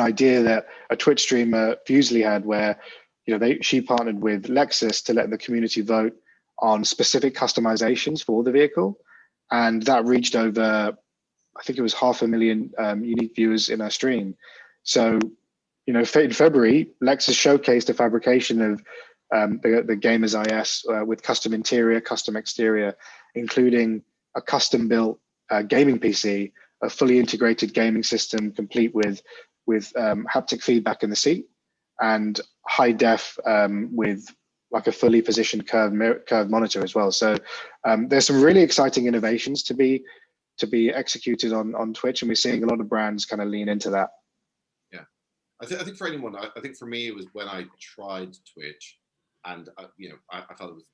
idea that a Twitch streamer, Fusely, had where she partnered with Lexus to let the community vote on specific customizations for the vehicle. And that reached over, I think it was 500,000 unique viewers in our stream. So, in February, Lexus showcased a fabrication of the Gamers IS with custom interior, custom exterior, including a custom-built gaming PC, a fully integrated gaming system complete with haptic feedback in the seat, and high def with like a fully positioned curved monitor as well. So there's some really exciting innovations to be executed on Twitch, and we're seeing a lot of brands kind of lean into that.
Yeah, I think for anyone, I think for me it was when I tried Twitch, and I felt it was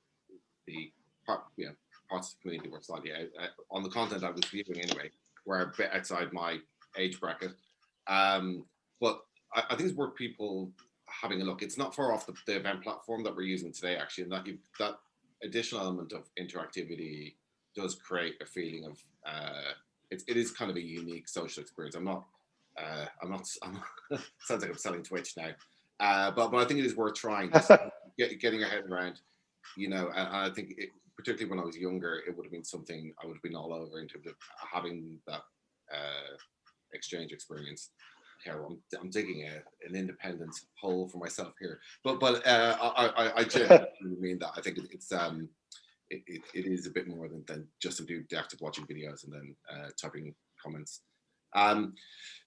the parts of the community were slightly out on the content I was viewing anyway, were a bit outside my age bracket. But I think it's worth people having a look. It's not far off the event platform that we're using today, actually, and that additional element of interactivity does create a feeling of it is kind of a unique social experience. I'm not sounds like I'm selling Twitch now, but I think it is worth trying, getting your head around, and I think particularly when I was younger, it would have been something I would have been all over in terms of having that exchange experience. Carroll, I'm digging an independent hole for myself here, but I genuinely mean that. I think it's it is a bit more than just the act of watching videos and then typing comments.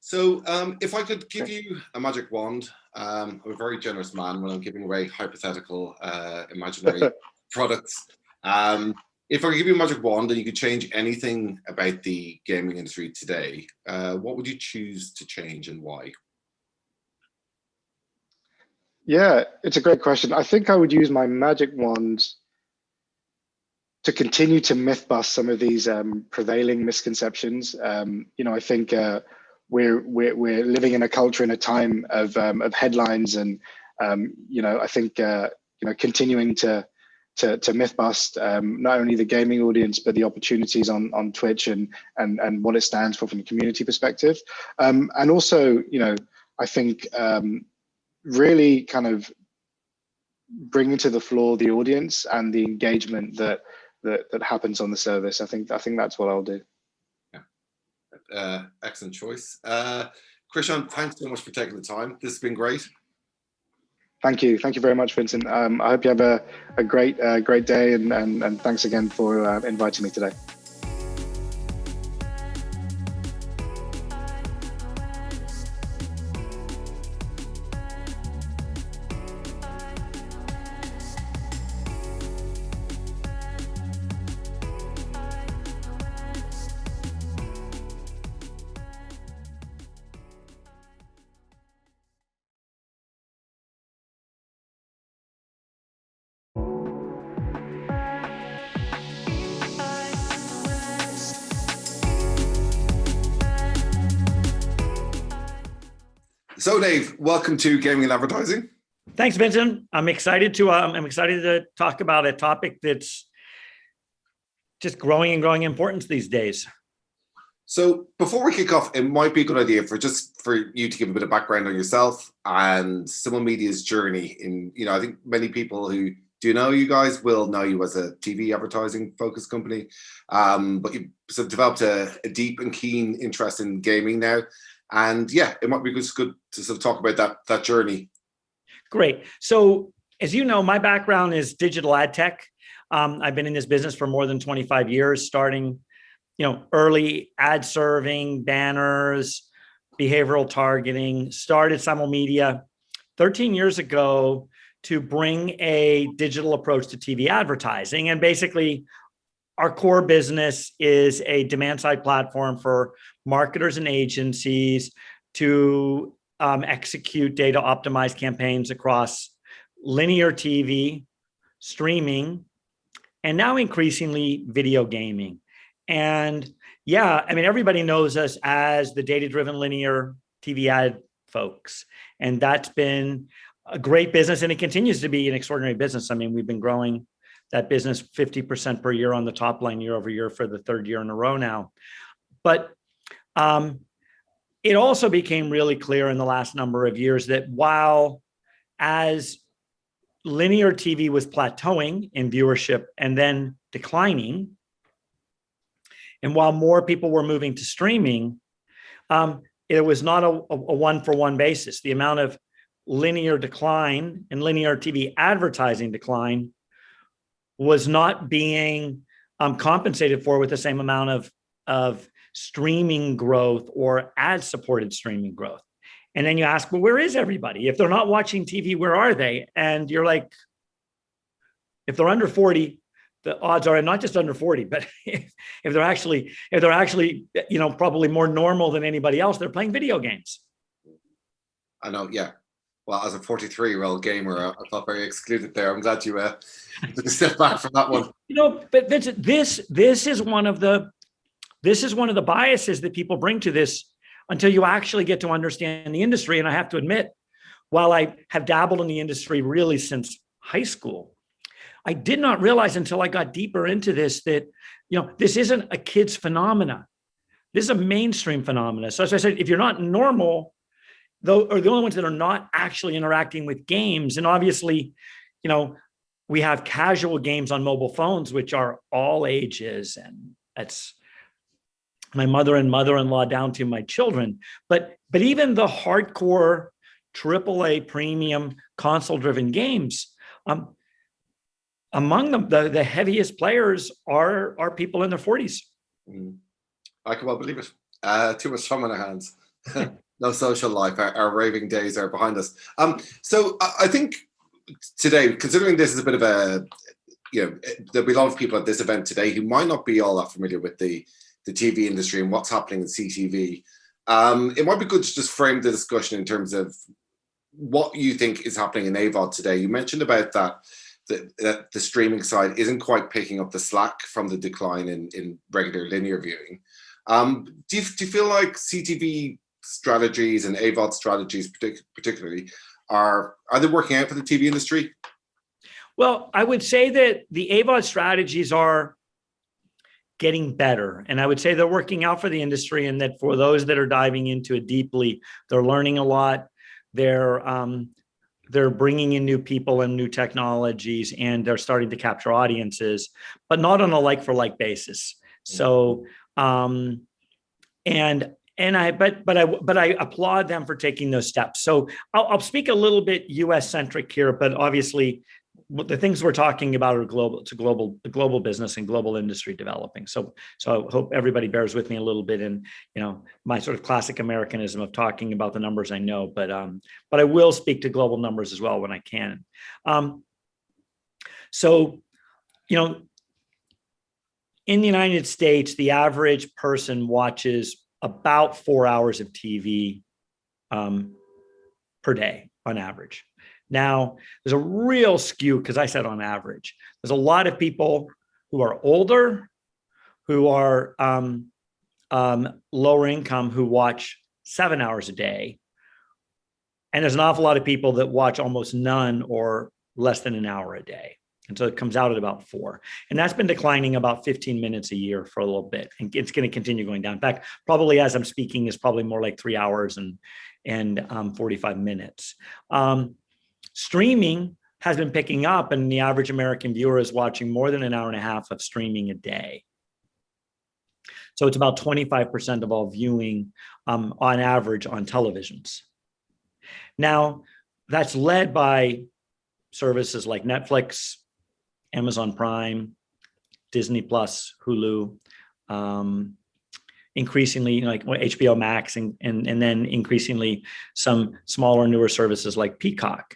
So if I could give you a magic wand, I'm a very generous man when I'm giving away hypothetical imaginary products. If I could give you a magic wand and you could change anything about the gaming industry today, what would you choose to change and why?
Yeah, it's a great question. I think I would use my magic wand to continue to myth bust some of these prevailing misconceptions. I think we're living in a culture in a time of headlines, and I think continuing to myth bust not only the gaming audience but the opportunities on Twitch and what it stands for from a community perspective, and also I think really kind of bringing to the floor the audience and the engagement that happens on the service. I think that's what I'll do. Yeah,
excellent choice. Krishan, thanks so much for taking the time. This has been great.
Thank you very much, Vincent. I hope you have a great day, and thanks again for inviting me today.
So, Dave, welcome to Gaming and Advertising.
Thanks, Vincent. I'm excited to talk about a topic that's just growing and growing importance these days.
So, before we kick off, it might be a good idea for you to give a bit of background on yourself and Simulmedia's journey in. I think many people who do know you guys will know you as a TV advertising focused company, but you sort of developed a deep and keen interest in gaming now. And yeah, it might be just good to sort of talk about that journey.
Great. So as you know, my background is digital ad tech. I've been in this business for more than 25 years, starting, early ad serving, banners, behavioral targeting, started Simulmedia 13 years ago to bring a digital approach to TV advertising. And basically, our core business is a demand side platform for marketers and agencies to execute data optimized campaigns across linear TV, streaming, and now increasingly video gaming. And yeah, I mean, everybody knows us as the data-driven linear TV ad folks. And that's been a great business, and it continues to be an extraordinary business. I mean, we've been growing that business 50% per year on the top line year over year for the third year in a row now. But it also became really clear in the last number of years that while as linear TV was plateauing in viewership and then declining, and while more people were moving to streaming, it was not a one-for-one basis. The amount of linear decline and linear TV advertising decline was not being compensated for with the same amount of streaming growth or ad-supported streaming growth. And then you ask, well, where is everybody? If they're not watching TV, where are they? And you're like, if they're under 40, the odds are not just under 40, but if they're actually, probably more normal than anybody else, they're playing video games.
I know, yeah. Well, as a 43-year-old gamer, I felt very excluded there. I'm glad you took a step back from that one.
But Vincent, this is one of the biases that people bring to this until you actually get to understand the industry. And I have to admit, while I have dabbled in the industry really since high school, I did not realize until I got deeper into this that, this isn't a kid's phenomena. This is a mainstream phenomena. So as I said, if you're not normal, though, or the only ones that are not actually interacting with games, and obviously, we have casual games on mobile phones, which are all ages, and that's my mother and mother-in-law down to my children. But even the hardcore AAA premium console-driven games, among them, the heaviest players are people in their 40s.
I can well believe it. Too much time on our hands. No social life. Our raving days are behind us. So I think today, considering this is a bit of a, there'll be a lot of people at this event today who might not be all that familiar with the TV industry and what's happening in CTV. It might be good to just frame the discussion in terms of what you think is happening in AVOD today. You mentioned about that the streaming side isn't quite picking up the slack from the decline in regular linear viewing. Do you feel like CTV strategies and AVOD strategies particularly are they working out for the TV industry?
Well, I would say that the AVOD strategies are getting better. And I would say they're working out for the industry, and that for those that are diving into it deeply, they're learning a lot. They're bringing in new people and new technologies, and they're starting to capture audiences, but not on a like-for-like basis. So, I applaud them for taking those steps. So I'll speak a little bit US centric here, but obviously the things we're talking about are global. It's a global business and global industry developing. So I hope everybody bears with me a little bit in, my sort of classic Americanism of talking about the numbers I know, but I will speak to global numbers as well when I can. In the United States, the average person watches about 4 hours of TV per day on average. Now, there's a real skew, because I said on average. There's a lot of people who are older, who are lower income, who watch 7 hours a day. And there's an awful lot of people that watch almost none or less than an hour a day. And so it comes out at about 4. And that's been declining about 15 minutes a year for a little bit. And it's going to continue going down. In fact, probably as I'm speaking is probably more like 3 hours and 45 minutes. Streaming has been picking up, and the average American viewer is watching more than an hour and a half of streaming a day. So it's about 25% of all viewing on average on televisions. Now, that's led by services like Netflix, Amazon Prime, Disney Plus, Hulu, increasingly like HBO Max, and then increasingly some smaller, newer services like Peacock.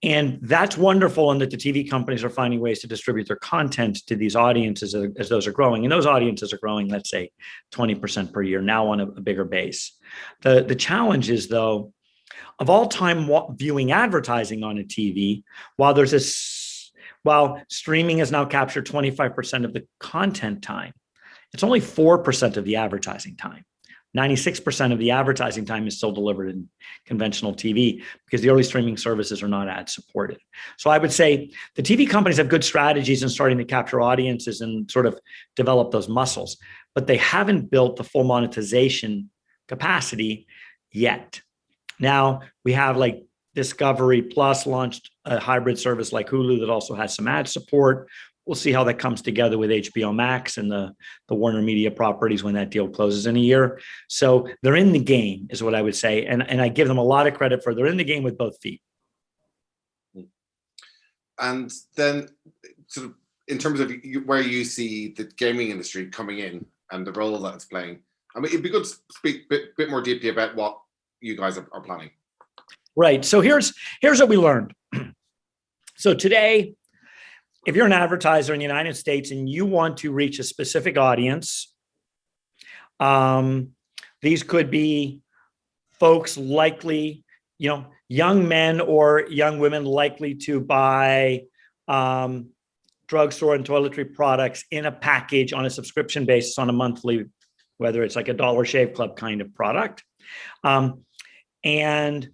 And that's wonderful, in that the TV companies are finding ways to distribute their content to these audiences as those are growing. And those audiences are growing, let's say, 20% per year, now on a bigger base. The challenge is, though, of all time viewing advertising on a TV, while streaming has now captured 25% of the content time, it's only 4% of the advertising time. 96% of the advertising time is still delivered in conventional TV, because the early streaming services are not ad supported. So I would say the TV companies have good strategies in starting to capture audiences and sort of develop those muscles, but they haven't built the full monetization capacity yet. Now we have, like, Discovery Plus launched a hybrid service like Hulu that also has some ad support. We'll see how that comes together with HBO Max and the Warner Media properties when that deal closes in a year. So they're in the game, is what I would say. And I give them a lot of credit for they're in the game with both feet.
And then, sort of, in terms of where you see the gaming industry coming in and the role that it's playing, I mean, it'd be good to speak a bit more deeply about what you guys are planning.
Right. So here's what we learned. So today, if you're an advertiser in the United States and you want to reach a specific audience, these could be folks likely, young men or young women likely to buy drugstore and toiletry products in a package on a subscription basis on a monthly, whether it's like a Dollar Shave Club kind of product. And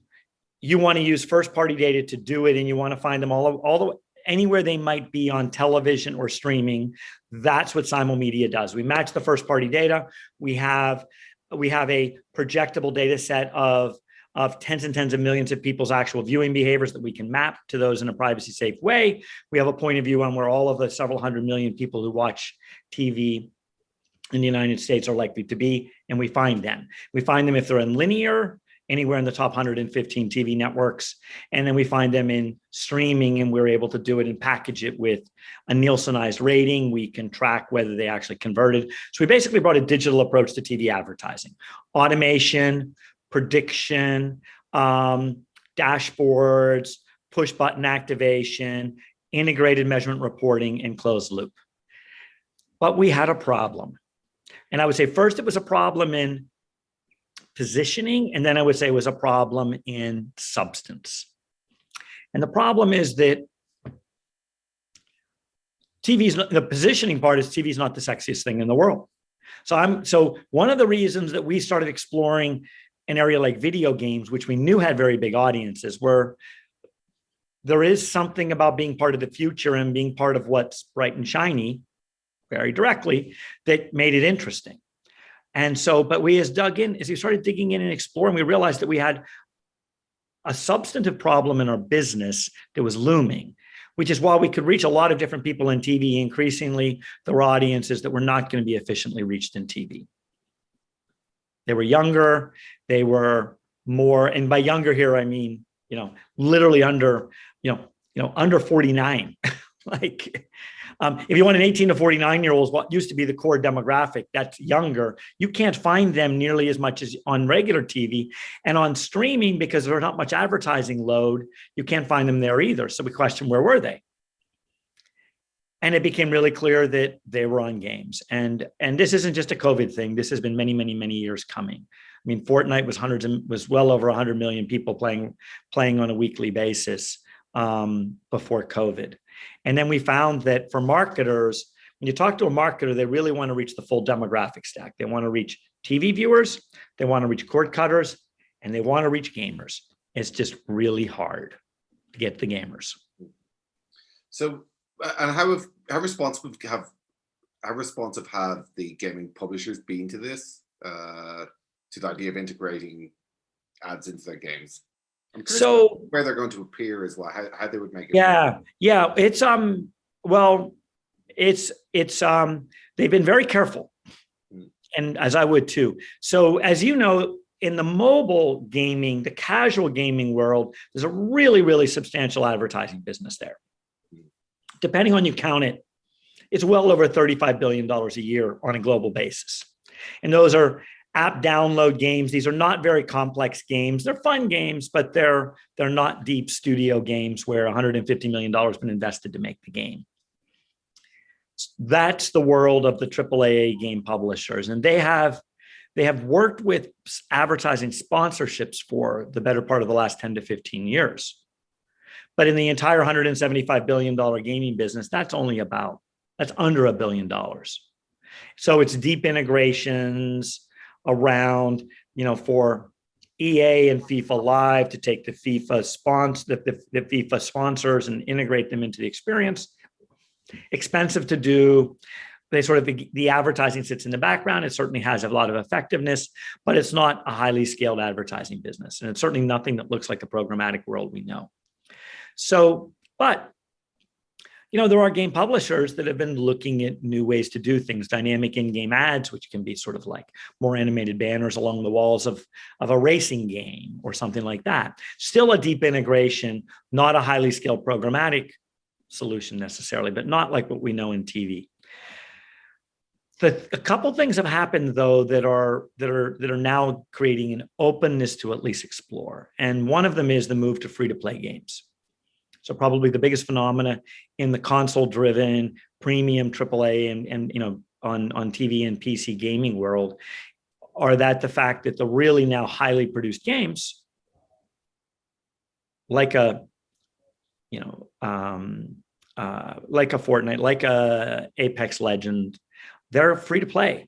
you want to use first-party data to do it, and you want to find them all the way, anywhere they might be on television or streaming. That's what Simulmedia does. We match the first-party data. We have a projectable data set of tens and tens of millions of people's actual viewing behaviors that we can map to those in a privacy-safe way. We have a point of view on where all of the several hundred million people who watch TV in the United States are likely to be, and we find them. We find them if they're in linear, anywhere in the top 115 TV networks. And then we find them in streaming, and we're able to do it and package it with a Nielsenized rating. We can track whether they actually converted. So we basically brought a digital approach to TV advertising: automation, prediction, dashboards, push button activation, integrated measurement reporting, and closed loop. But we had a problem. And I would say first it was a problem in positioning, and then I would say it was a problem in substance. And the problem is that the positioning part is TV is not the sexiest thing in the world. So one of the reasons that we started exploring an area like video games, which we knew had very big audiences, where there is something about being part of the future and being part of what's bright and shiny very directly that made it interesting. And so, but we as we started digging in and exploring, we realized that we had a substantive problem in our business that was looming, which is while we could reach a lot of different people in TV, increasingly there were audiences that were not going to be efficiently reached in TV. They were younger, they were more, and by younger here, I mean, literally under, under 49. Like, if you want an 18 to 49-year-olds, what used to be the core demographic, that's younger, you can't find them nearly as much as on regular TV. And on streaming, because there's not much advertising load, you can't find them there either. So we questioned, where were they? And it became really clear that they were on games. And this isn't just a COVID thing. This has been many, many, many years coming. I mean, Fortnite was well over 100 million people playing on a weekly basis before COVID. And then we found that for marketers, when you talk to a marketer, they really want to reach the full demographic stack. They want to reach TV viewers, they want to reach cord cutters, and they want to reach gamers. It's just really hard to get the gamers.
So, and how responsive have the gaming publishers been to this, to the idea of integrating ads into their games? I'm curious
So
where they're going to appear as well, how they would make it.
yeah, it's well, it's they've been very careful, and as I would too. So as you know, in the mobile gaming, the casual gaming world, there's a really, really substantial advertising business there. Depending on you count it, it's well over $35 billion a year on a global basis. And those are app download games. These are not very complex games. They're fun games, but they're not deep studio games where $150 million has been invested to make the game. That's the world of the AAA game publishers. And they have worked with advertising sponsorships for the better part of the last 10 to 15 years. But in the entire $175 billion gaming business, that's under $1 billion. So it's deep integrations around, for EA and FIFA Live to take the FIFA sponsors and integrate them into the experience. Expensive to do. The advertising sits in the background. It certainly has a lot of effectiveness, but it's not a highly scaled advertising business. And it's certainly nothing that looks like the programmatic world we know. So, but, there are game publishers that have been looking at new ways to do things, dynamic in-game ads, which can be sort of like more animated banners along the walls of a racing game or something like that. Still a deep integration, not a highly scaled programmatic solution necessarily, but not like what we know in TV. A couple things have happened though that are now creating an openness to at least explore. And one of them is the move to free-to-play games. So probably the biggest phenomena in the console-driven premium AAA and on TV and PC gaming world are that the fact that the really now highly produced games, like a Fortnite, like a Apex Legend, they're free to play,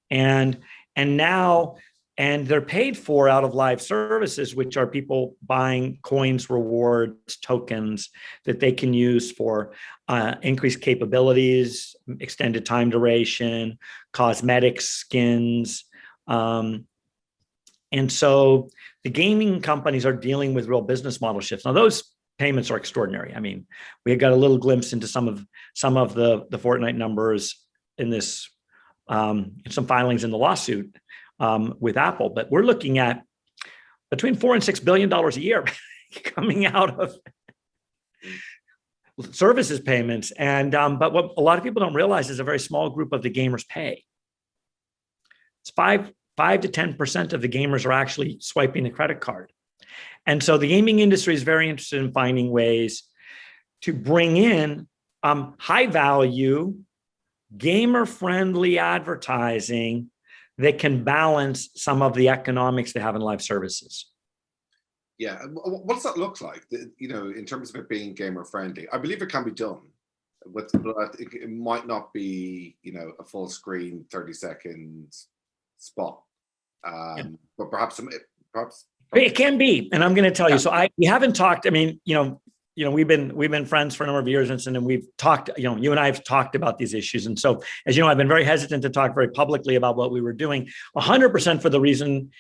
and they're paid for out of live services, which are people buying coins, rewards, tokens that they can use for increased capabilities, extended time duration, cosmetics, skins. And so the gaming companies are dealing with real business model shifts. Now, those payments are extraordinary. I mean, we got a little glimpse into some of the Fortnite numbers in this, some filings in the lawsuit with Apple, but we're looking at between $4 and $6 billion a year coming out of services payments. And but what a lot of people don't realize is a very small group of the gamers pay. It's 5 to 10% of the gamers are actually swiping the credit card. And so the gaming industry is very interested in finding ways to bring in high value, gamer-friendly advertising that can balance some of the economics they have in live services.
Yeah, what does that look like? In terms of it being gamer-friendly, I believe it can be done. But it might not be, a full screen 30-second spot. But perhaps
it can be, and I'm going to tell you. So we haven't talked. I mean, we've been friends for a number of years, Vincent, and we've talked. You and I have talked about these issues, and so as you know, I've been very hesitant to talk very publicly about what we were doing. 100% for the reason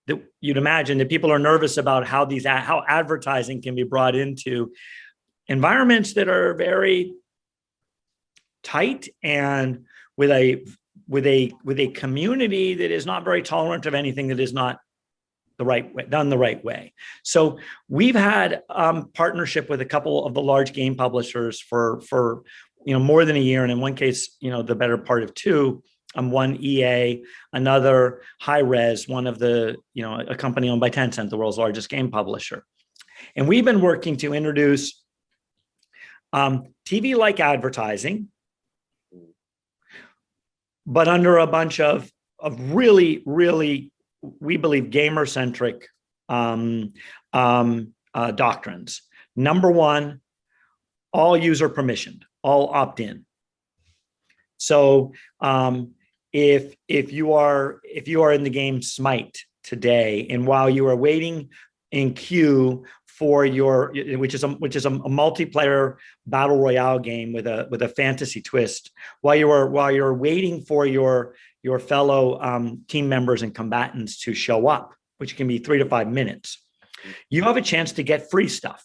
that you'd imagine that people are nervous about how advertising can be brought into environments that are very tight and with a community that is not very tolerant of anything that is not the right way, done the right way. So we've had partnership with a couple of the large game publishers for more than a year, and in one case, the better part of 2. One EA, another Hi-Rez, one of the a company owned by Tencent, the world's largest game publisher, and we've been working to introduce TV-like advertising, but under a bunch of really, really, we believe, gamer-centric doctrines. Number one, all user permissioned, all opt-in. So if you are in the game Smite today, and while you are waiting in queue for which is a multiplayer battle royale game with a fantasy twist, while you're waiting for your fellow team members and combatants to show up, which can be 3 to 5 minutes, You have a chance to get free stuff,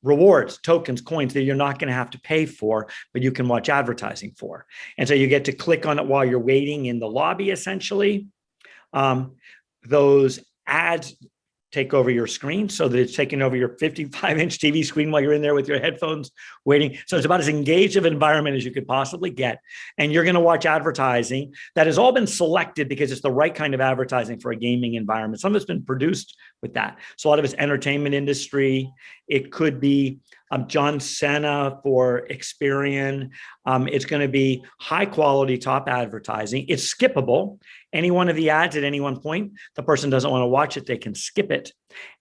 rewards, tokens, coins that you're not going to have to pay for, but you can watch advertising for. And so you get to click on it while you're waiting in the lobby, essentially. Those ads take over your screen so that it's taking over your 55-inch TV screen while you're in there with your headphones waiting. So it's about as engaged of an environment as you could possibly get. And you're going to watch advertising that has all been selected because it's the right kind of advertising for a gaming environment. Some of it's been produced with that. So a lot of it's entertainment industry. It could be John Cena for Experian. It's going to be high quality top advertising. It's skippable. Any one of the ads at any one point, the person doesn't want to watch it, they can skip it.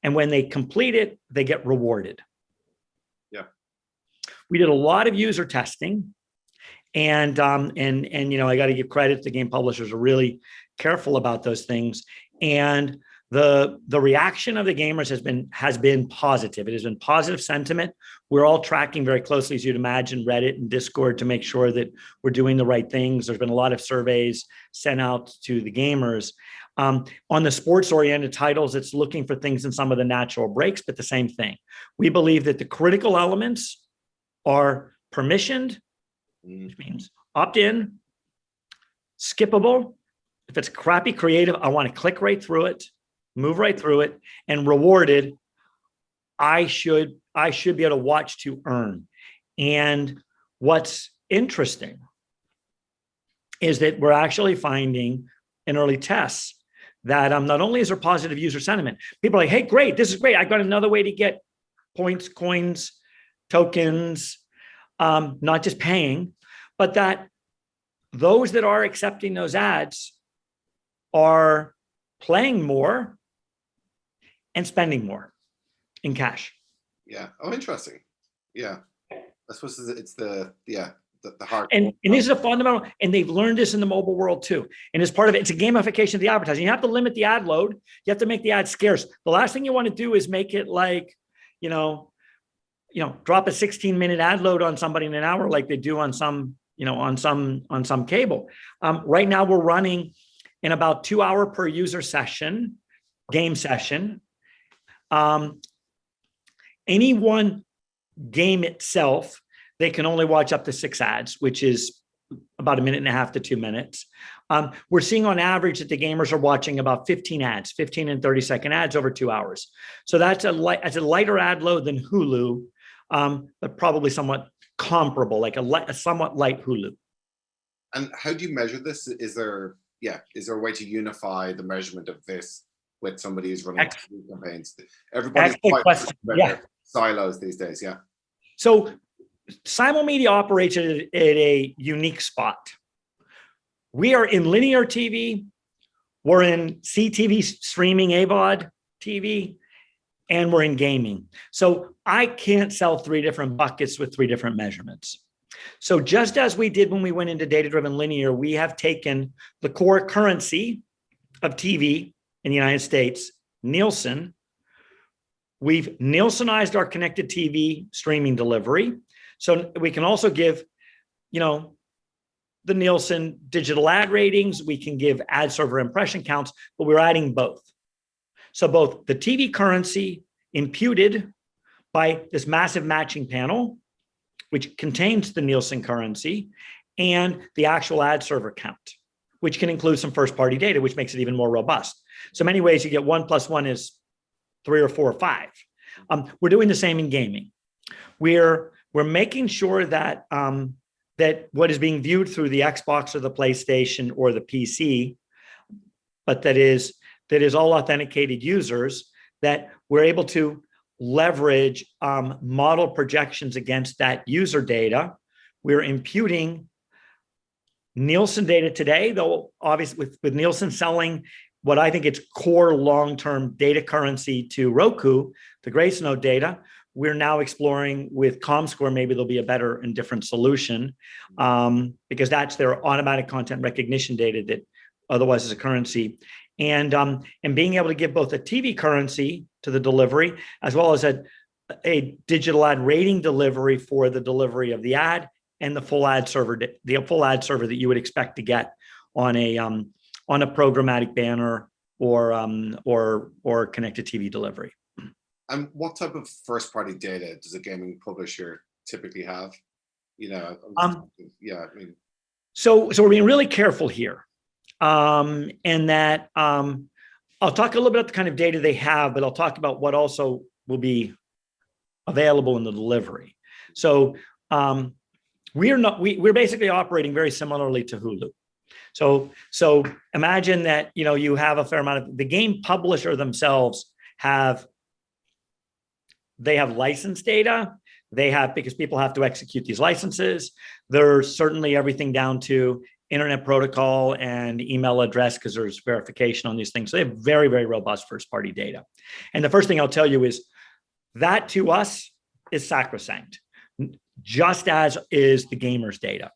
And when they complete it, they get rewarded.
Yeah.
We did a lot of user testing. And you know, I got to give credit. The game publishers are really careful about those things. And the reaction of the gamers has been positive. It has been positive sentiment. We're all tracking very closely, as you'd imagine, Reddit and Discord to make sure that we're doing the right things. There's been a lot of surveys sent out to the gamers. On the sports-oriented titles, it's looking for things in some of the natural breaks, but the same thing. We believe that the critical elements are permissioned, which means opt-in, skippable. If it's crappy creative, I want to click right through it, move right through it, and rewarded. I should be able to watch to earn. And what's interesting is that we're actually finding in early tests that not only is there positive user sentiment, people are like, hey, great, this is great. I got another way to get points, coins, tokens, not just paying, but that those that are accepting those ads are playing more and spending more in cash.
Yeah. Oh, interesting. Yeah. I suppose it's the heart.
And this is a fundamental, and they've learned this in the mobile world too. And as part of it, it's a gamification of the advertising. You have to limit the ad load. You have to make the ad scarce. The last thing you want to do is make it like, drop a 16-minute ad load on somebody in an hour like they do on some cable. Right now we're running in about 2 hour per user session, game session. Any one game itself, they can only watch up to 6 ads, which is about 1.5 to 2 minutes. We're seeing on average that the gamers are watching about 15 ads, 15 and 30-second ads over 2 hours. So that's a lighter ad load than Hulu, but probably somewhat comparable, like a somewhat light Hulu.
And how do you measure this? Is there a way to unify the measurement of this with somebody who's running campaigns? Everybody's quite silos these days. Yeah.
So Simulmedia operates at a unique spot. We are in linear TV, we're in CTV streaming, AVOD TV, and we're in gaming. So I can't sell 3 different buckets with 3 different measurements. So just as we did when we went into data-driven linear, we have taken the core currency of TV in the United States, Nielsen. We've Nielsenized our connected TV streaming delivery. So we can also give, the Nielsen digital ad ratings. We can give ad server impression counts, but we're adding both. So both the TV currency imputed by this massive matching panel, which contains the Nielsen currency, and the actual ad server count, which can include some first-party data, which makes it even more robust. So many ways you get 1 + 1 is 3 or 4 or 5. We're doing the same in gaming. We're making sure that that what is being viewed through the Xbox or the PlayStation or the PC, but that is all authenticated users, that we're able to leverage model projections against that user data. We're imputing Nielsen data today, though obviously with Nielsen selling what I think it's core long-term data currency to Roku, the Grace Note data, we're now exploring with ComScore, maybe there'll be a better and different solution because that's their automatic content recognition data that otherwise is a currency. And being able to give both a TV currency to the delivery, as well as a digital ad rating delivery for the delivery of the ad, and the full ad server that you would expect to get on a programmatic banner or connected TV delivery.
And what type of first-party data does a gaming publisher typically have? You know, yeah, I mean.
So we're being really careful here, and that I'll talk a little bit about the kind of data they have, but I'll talk about what also will be available in the delivery. So we're basically operating very similarly to Hulu. So imagine that, you know, you have a fair amount of the game publisher themselves they have license data. They have, because people have to execute these licenses. There's certainly everything down to internet protocol and email address, because there's verification on these things. So they have very, very robust first-party data. And the first thing I'll tell you is that to us is sacrosanct, just as is the gamer's data,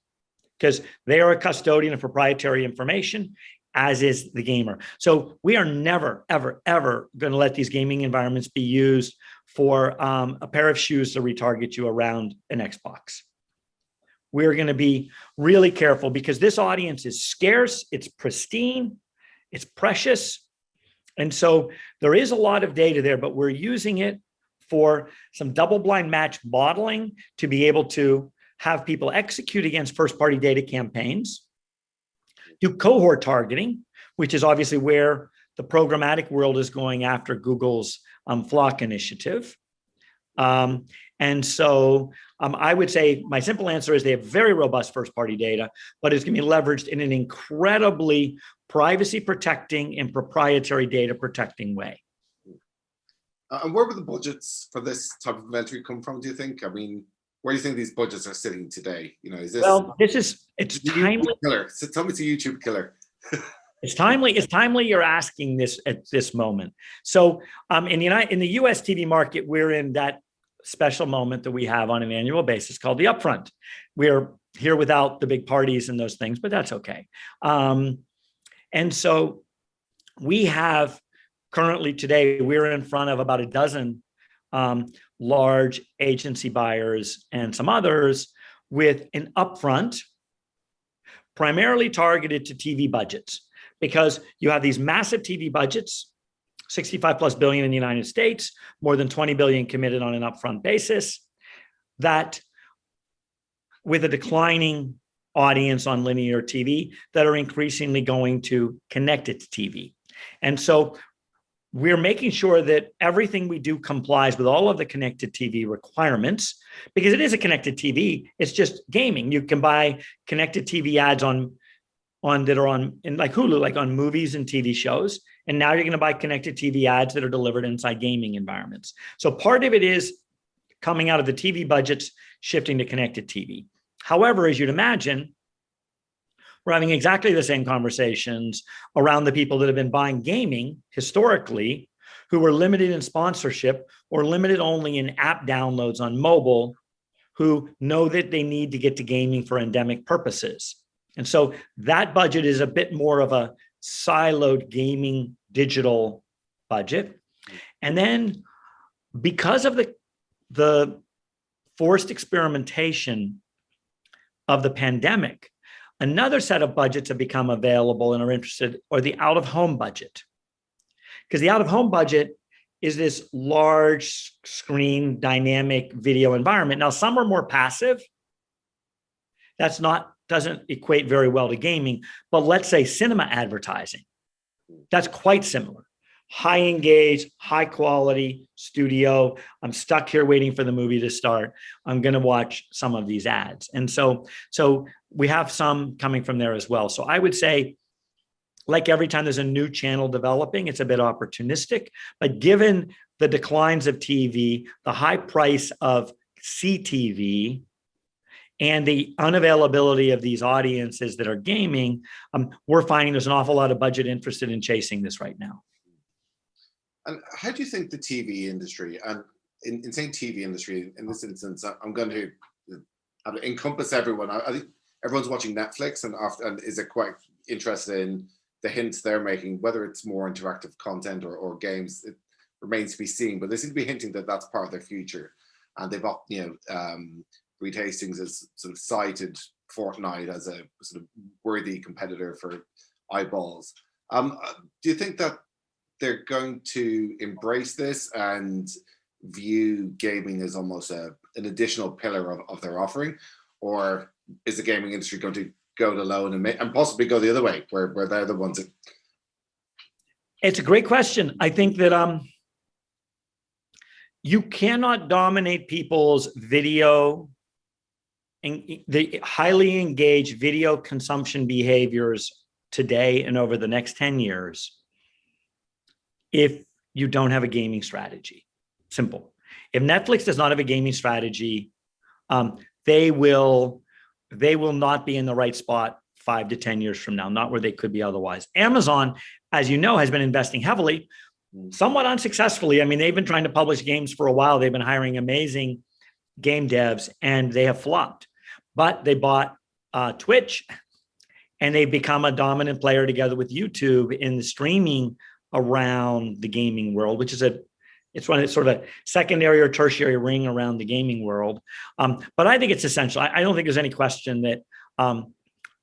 because they are a custodian of proprietary information, as is the gamer. So we are never, ever, ever going to let these gaming environments be used for a pair of shoes to retarget you around an Xbox. We're going to be really careful because this audience is scarce, it's pristine, it's precious. And so there is a lot of data there, but we're using it for some double-blind match modeling to be able to have people execute against first-party data campaigns, do cohort targeting, which is obviously where the programmatic world is going after Google's Flock initiative. And so I would say my simple answer is they have very robust first-party data, but it's going to be leveraged in an incredibly privacy-protecting and proprietary data-protecting way.
And where would the budgets for this type of inventory come from, do you think? I mean, where do you think these budgets are sitting today? You know, is this?
Well, it's timely.
Killer. So tell me it's a YouTube killer.
It's timely. It's timely you're asking this at this moment. So in the US TV market, we're in that special moment that we have on an annual basis called the upfront. We're here without the big parties and those things, but that's okay. And so we have currently today, we're in front of about a dozen large agency buyers and some others with an upfront primarily targeted to TV budgets, because you have these massive TV budgets, 65 plus billion in the United States, more than 20 billion committed on an upfront basis, that with a declining audience on linear TV that are increasingly going to connected TV. And so we're making sure that everything we do complies with all of the connected TV requirements, because it is a connected TV. It's just gaming. You can buy connected TV ads on that are on in like Hulu, like on movies and TV shows. And now you're going to buy connected TV ads that are delivered inside gaming environments. So part of it is coming out of the TV budgets, shifting to connected TV. However, as you'd imagine, we're having exactly the same conversations around the people that have been buying gaming historically, who were limited in sponsorship or limited only in app downloads on mobile, who know that they need to get to gaming for endemic purposes. And so that budget is a bit more of a siloed gaming digital budget. And then because of the forced experimentation of the pandemic, another set of budgets have become available and are interested, or the out-of-home budget. Because the out-of-home budget is this large screen dynamic video environment. Now, some are more passive. Doesn't equate very well to gaming, but let's say cinema advertising. That's quite similar. High engaged, high quality studio. I'm stuck here waiting for the movie to start. I'm going to watch some of these ads. And so we have some coming from there as well. So I would say, like every time there's a new channel developing, it's a bit opportunistic, but given the declines of TV, the high price of CTV, and the unavailability of these audiences that are gaming, we're finding there's an awful lot of budget interested in chasing this right now.
And how do you think the TV industry, and in saying TV industry, in this instance, I'm going to encompass everyone. I think everyone's watching Netflix and is quite interested in the hints they're making, whether it's more interactive content or games. It remains to be seen, but they seem to be hinting that that's part of their future. And they've, Reed Hastings has sort of cited Fortnite as a sort of worthy competitor for eyeballs. Do you think that they're going to embrace this and view gaming as almost an additional pillar of their offering, or is the gaming industry going to go it alone and possibly go the other way, where they're the ones that...
It's a great question. I think that you cannot dominate people's video and the highly engaged video consumption behaviors today and over the next 10 years if you don't have a gaming strategy. Simple. If Netflix does not have a gaming strategy, they will not be in the right spot 5 to 10 years from now, not where they could be otherwise. Amazon, as you know, has been investing heavily, somewhat unsuccessfully. I mean, they've been trying to publish games for a while. They've been hiring amazing game devs and they have flopped, but they bought Twitch and they've become a dominant player together with YouTube in the streaming around the gaming world, which is it's one of sort of a secondary or tertiary ring around the gaming world. But I think it's essential. I don't think there's any question that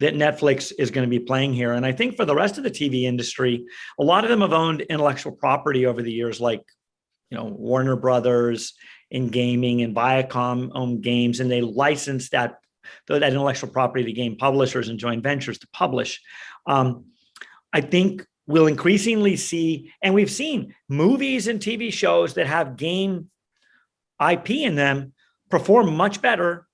that Netflix is going to be playing here. And I think for the rest of the TV industry, a lot of them have owned intellectual property over the years, like, you know, Warner Brothers in gaming and Viacom owned games, and they licensed that intellectual property to game publishers and joint ventures to publish. I think we'll increasingly see, and we've seen movies and TV shows that have game IP in them perform much better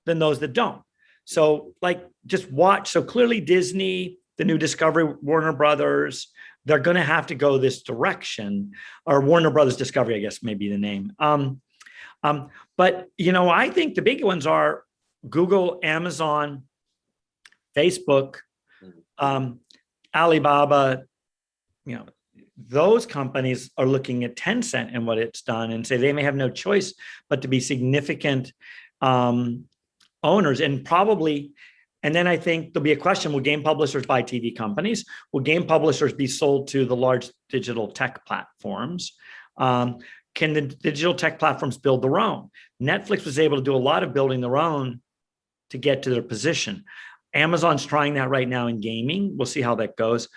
than those that don't. So like, just watch. So clearly Disney, the new Discovery, Warner Brothers, they're going to have to go this direction, or Warner Brothers Discovery, I guess, may be the name. But, you know, I think the big ones are Google, Amazon, Facebook, Alibaba. You know, those companies are looking at Tencent and what it's done and say they may have no choice but to be significant owners, and probably, and then I think there'll be a question, will game publishers buy TV companies? Will game publishers be sold to the large digital tech platforms? Can the digital tech platforms build their own? Netflix was able to do a lot of building their own to get to their position. Amazon's trying that right now in gaming. We'll see how that goes.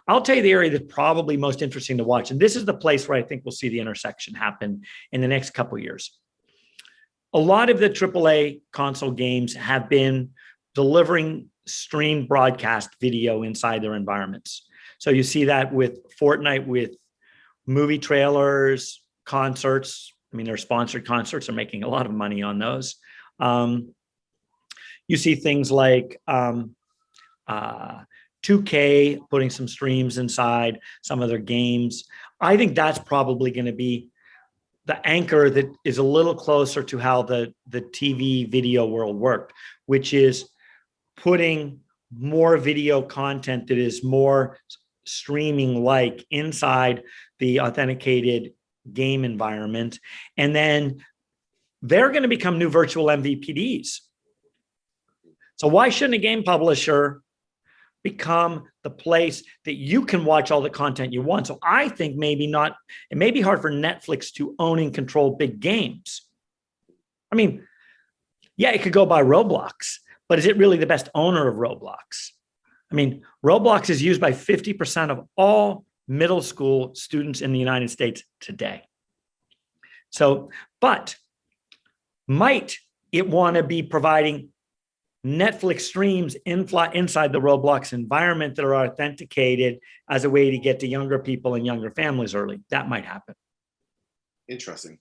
I'll tell you the area that's probably most interesting to watch, and this is the place where I think we'll see the intersection happen in the next couple of years. A lot of the AAA console games have been delivering streamed broadcast video inside their environments. So you see that with Fortnite, with movie trailers, concerts. I mean, their sponsored concerts are making a lot of money on those. You see things like 2K putting some streams inside some of their games. I think that's probably going to be the anchor that is a little closer to how the TV video world worked, which is putting more video content that is more streaming like inside the authenticated game environment. And then they're going to become new virtual MVPDs. So why shouldn't a game publisher become the place that you can watch all the content you want? So I think it may be hard for Netflix to own and control big games. I mean, yeah, it could go by Roblox, but is it really the best owner of Roblox? I mean, Roblox is used by 50% of all middle school students in the United States today. So, but might it want to be providing Netflix streams inside the Roblox environment that are authenticated as a way to get to younger people and younger families early? That might happen.
Interesting.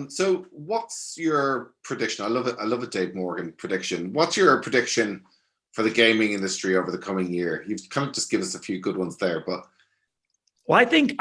So what's your prediction? I love it. I love it, Dave Morgan prediction. What's your prediction for the gaming industry over the coming year? You've kind of just give us a few good ones there, but.
Well, I think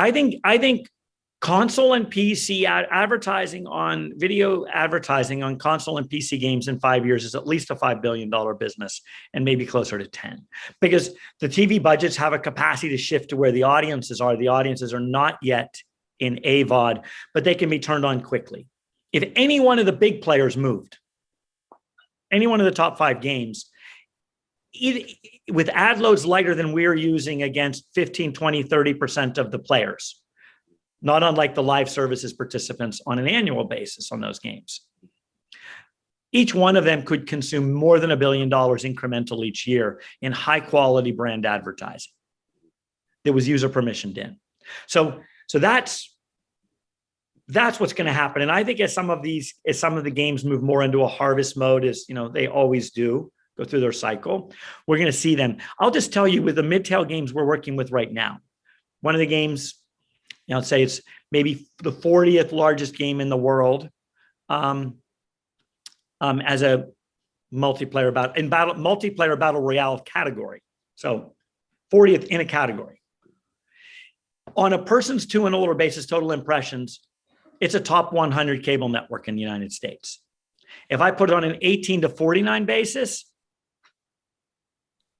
console and PC advertising on video advertising on console and PC games in 5 years is at least a $5 billion business, and maybe closer to 10, because the TV budgets have a capacity to shift to where the audiences are. The audiences are not yet in AVOD, but they can be turned on quickly. If any one of the big players moved, any one of the top 5 games, with ad loads lighter than we're using against 15, 20, 30% of the players, not unlike the live services participants on an annual basis on those games. Each one of them could consume more than $1 billion incremental each year in high quality brand advertising that was user permissioned in. So that's what's going to happen. And I think as some of the games move more into a harvest mode, as they always do, go through their cycle, we're going to see them. I'll just tell you, with the mid-tail games we're working with right now, one of the games, I'd say it's maybe the 40th largest game in the world, as a multiplayer battle royale category. So 40th in a category. On a person's 2 and older basis, total impressions, it's a top 100 cable network in the United States. If I put it on an 18 to 49 basis,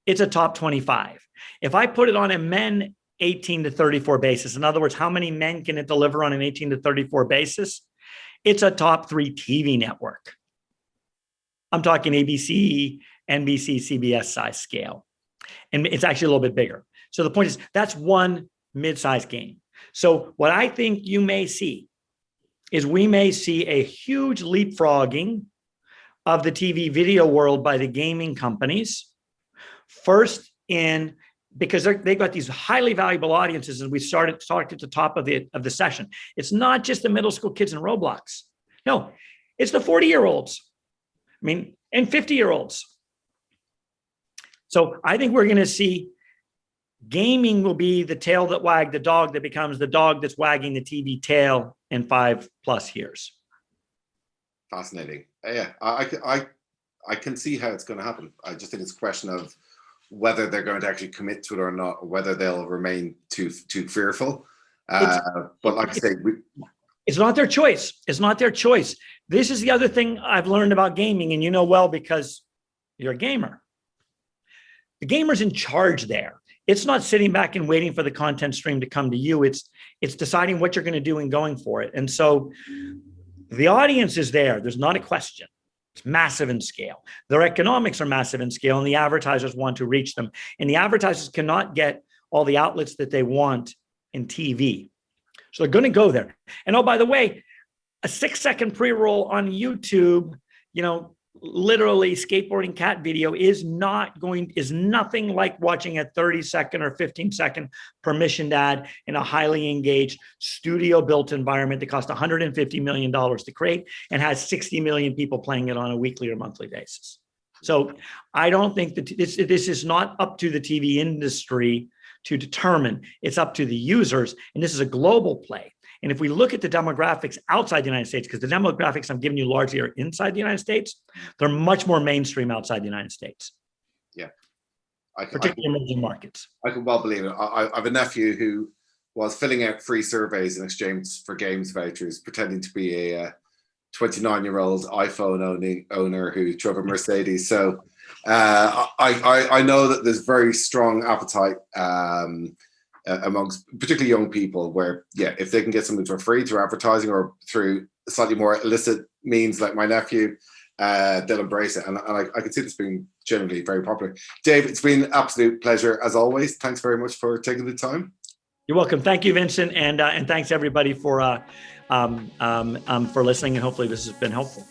it's a top 25. If I put it on a men 18 to 34 basis, in other words, how many men can it deliver on an 18 to 34 basis? It's a top 3 TV network. I'm talking ABC, NBC, CBS size scale. And it's actually a little bit bigger. So the point is, that's one mid-sized game. So what I think you may see is we may see a huge leapfrogging of the TV video world by the gaming companies. First because they've got these highly valuable audiences, as we talked at the top of the session. It's not just the middle school kids in Roblox. No, it's the 40-year-olds. And 50-year-olds. So I think we're going to see gaming will be the tail that wagged the dog that becomes the dog that's wagging the TV tail in 5+ years.
Fascinating. Yeah, I can see how it's going to happen. I just think it's a question of whether they're going to actually commit to it or not, or whether they'll remain too fearful. But like I say,
it's not their choice. It's not their choice. This is the other thing I've learned about gaming, and well, because you're a gamer. The gamer's in charge there. It's not sitting back and waiting for the content stream to come to you. It's deciding what you're going to do and going for it. And so the audience is there. There's not a question. It's massive in scale. Their economics are massive in scale, and the advertisers want to reach them. And the advertisers cannot get all the outlets that they want in TV. So they're going to go there. And oh, by the way, a 6-second pre-roll on YouTube, literally skateboarding cat video is nothing like watching a 30-second or 15-second permissioned ad in a highly engaged studio-built environment that costs $150 million to create and has 60 million people playing it on a weekly or monthly basis. So I don't think that this is not up to the TV industry to determine. It's up to the users, and this is a global play. And if we look at the demographics outside the United States, because the demographics I'm giving you largely are inside the United States, they're much more mainstream outside the United States.
Yeah.
Particularly emerging markets.
I can well believe it. I have a nephew who was filling out free surveys in exchange for games vouchers, pretending to be a 29-year-old iPhone owner who drove a Mercedes. So I know that there's very strong appetite amongst particularly young people, where if they can get something for free through advertising or through slightly more illicit means like my nephew, they'll embrace it. And I can see this being generally very popular. Dave, it's been an absolute pleasure as always. Thanks very much for taking the time.
You're welcome. Thank you, Vincent, and thanks everybody for listening, and hopefully this has been helpful.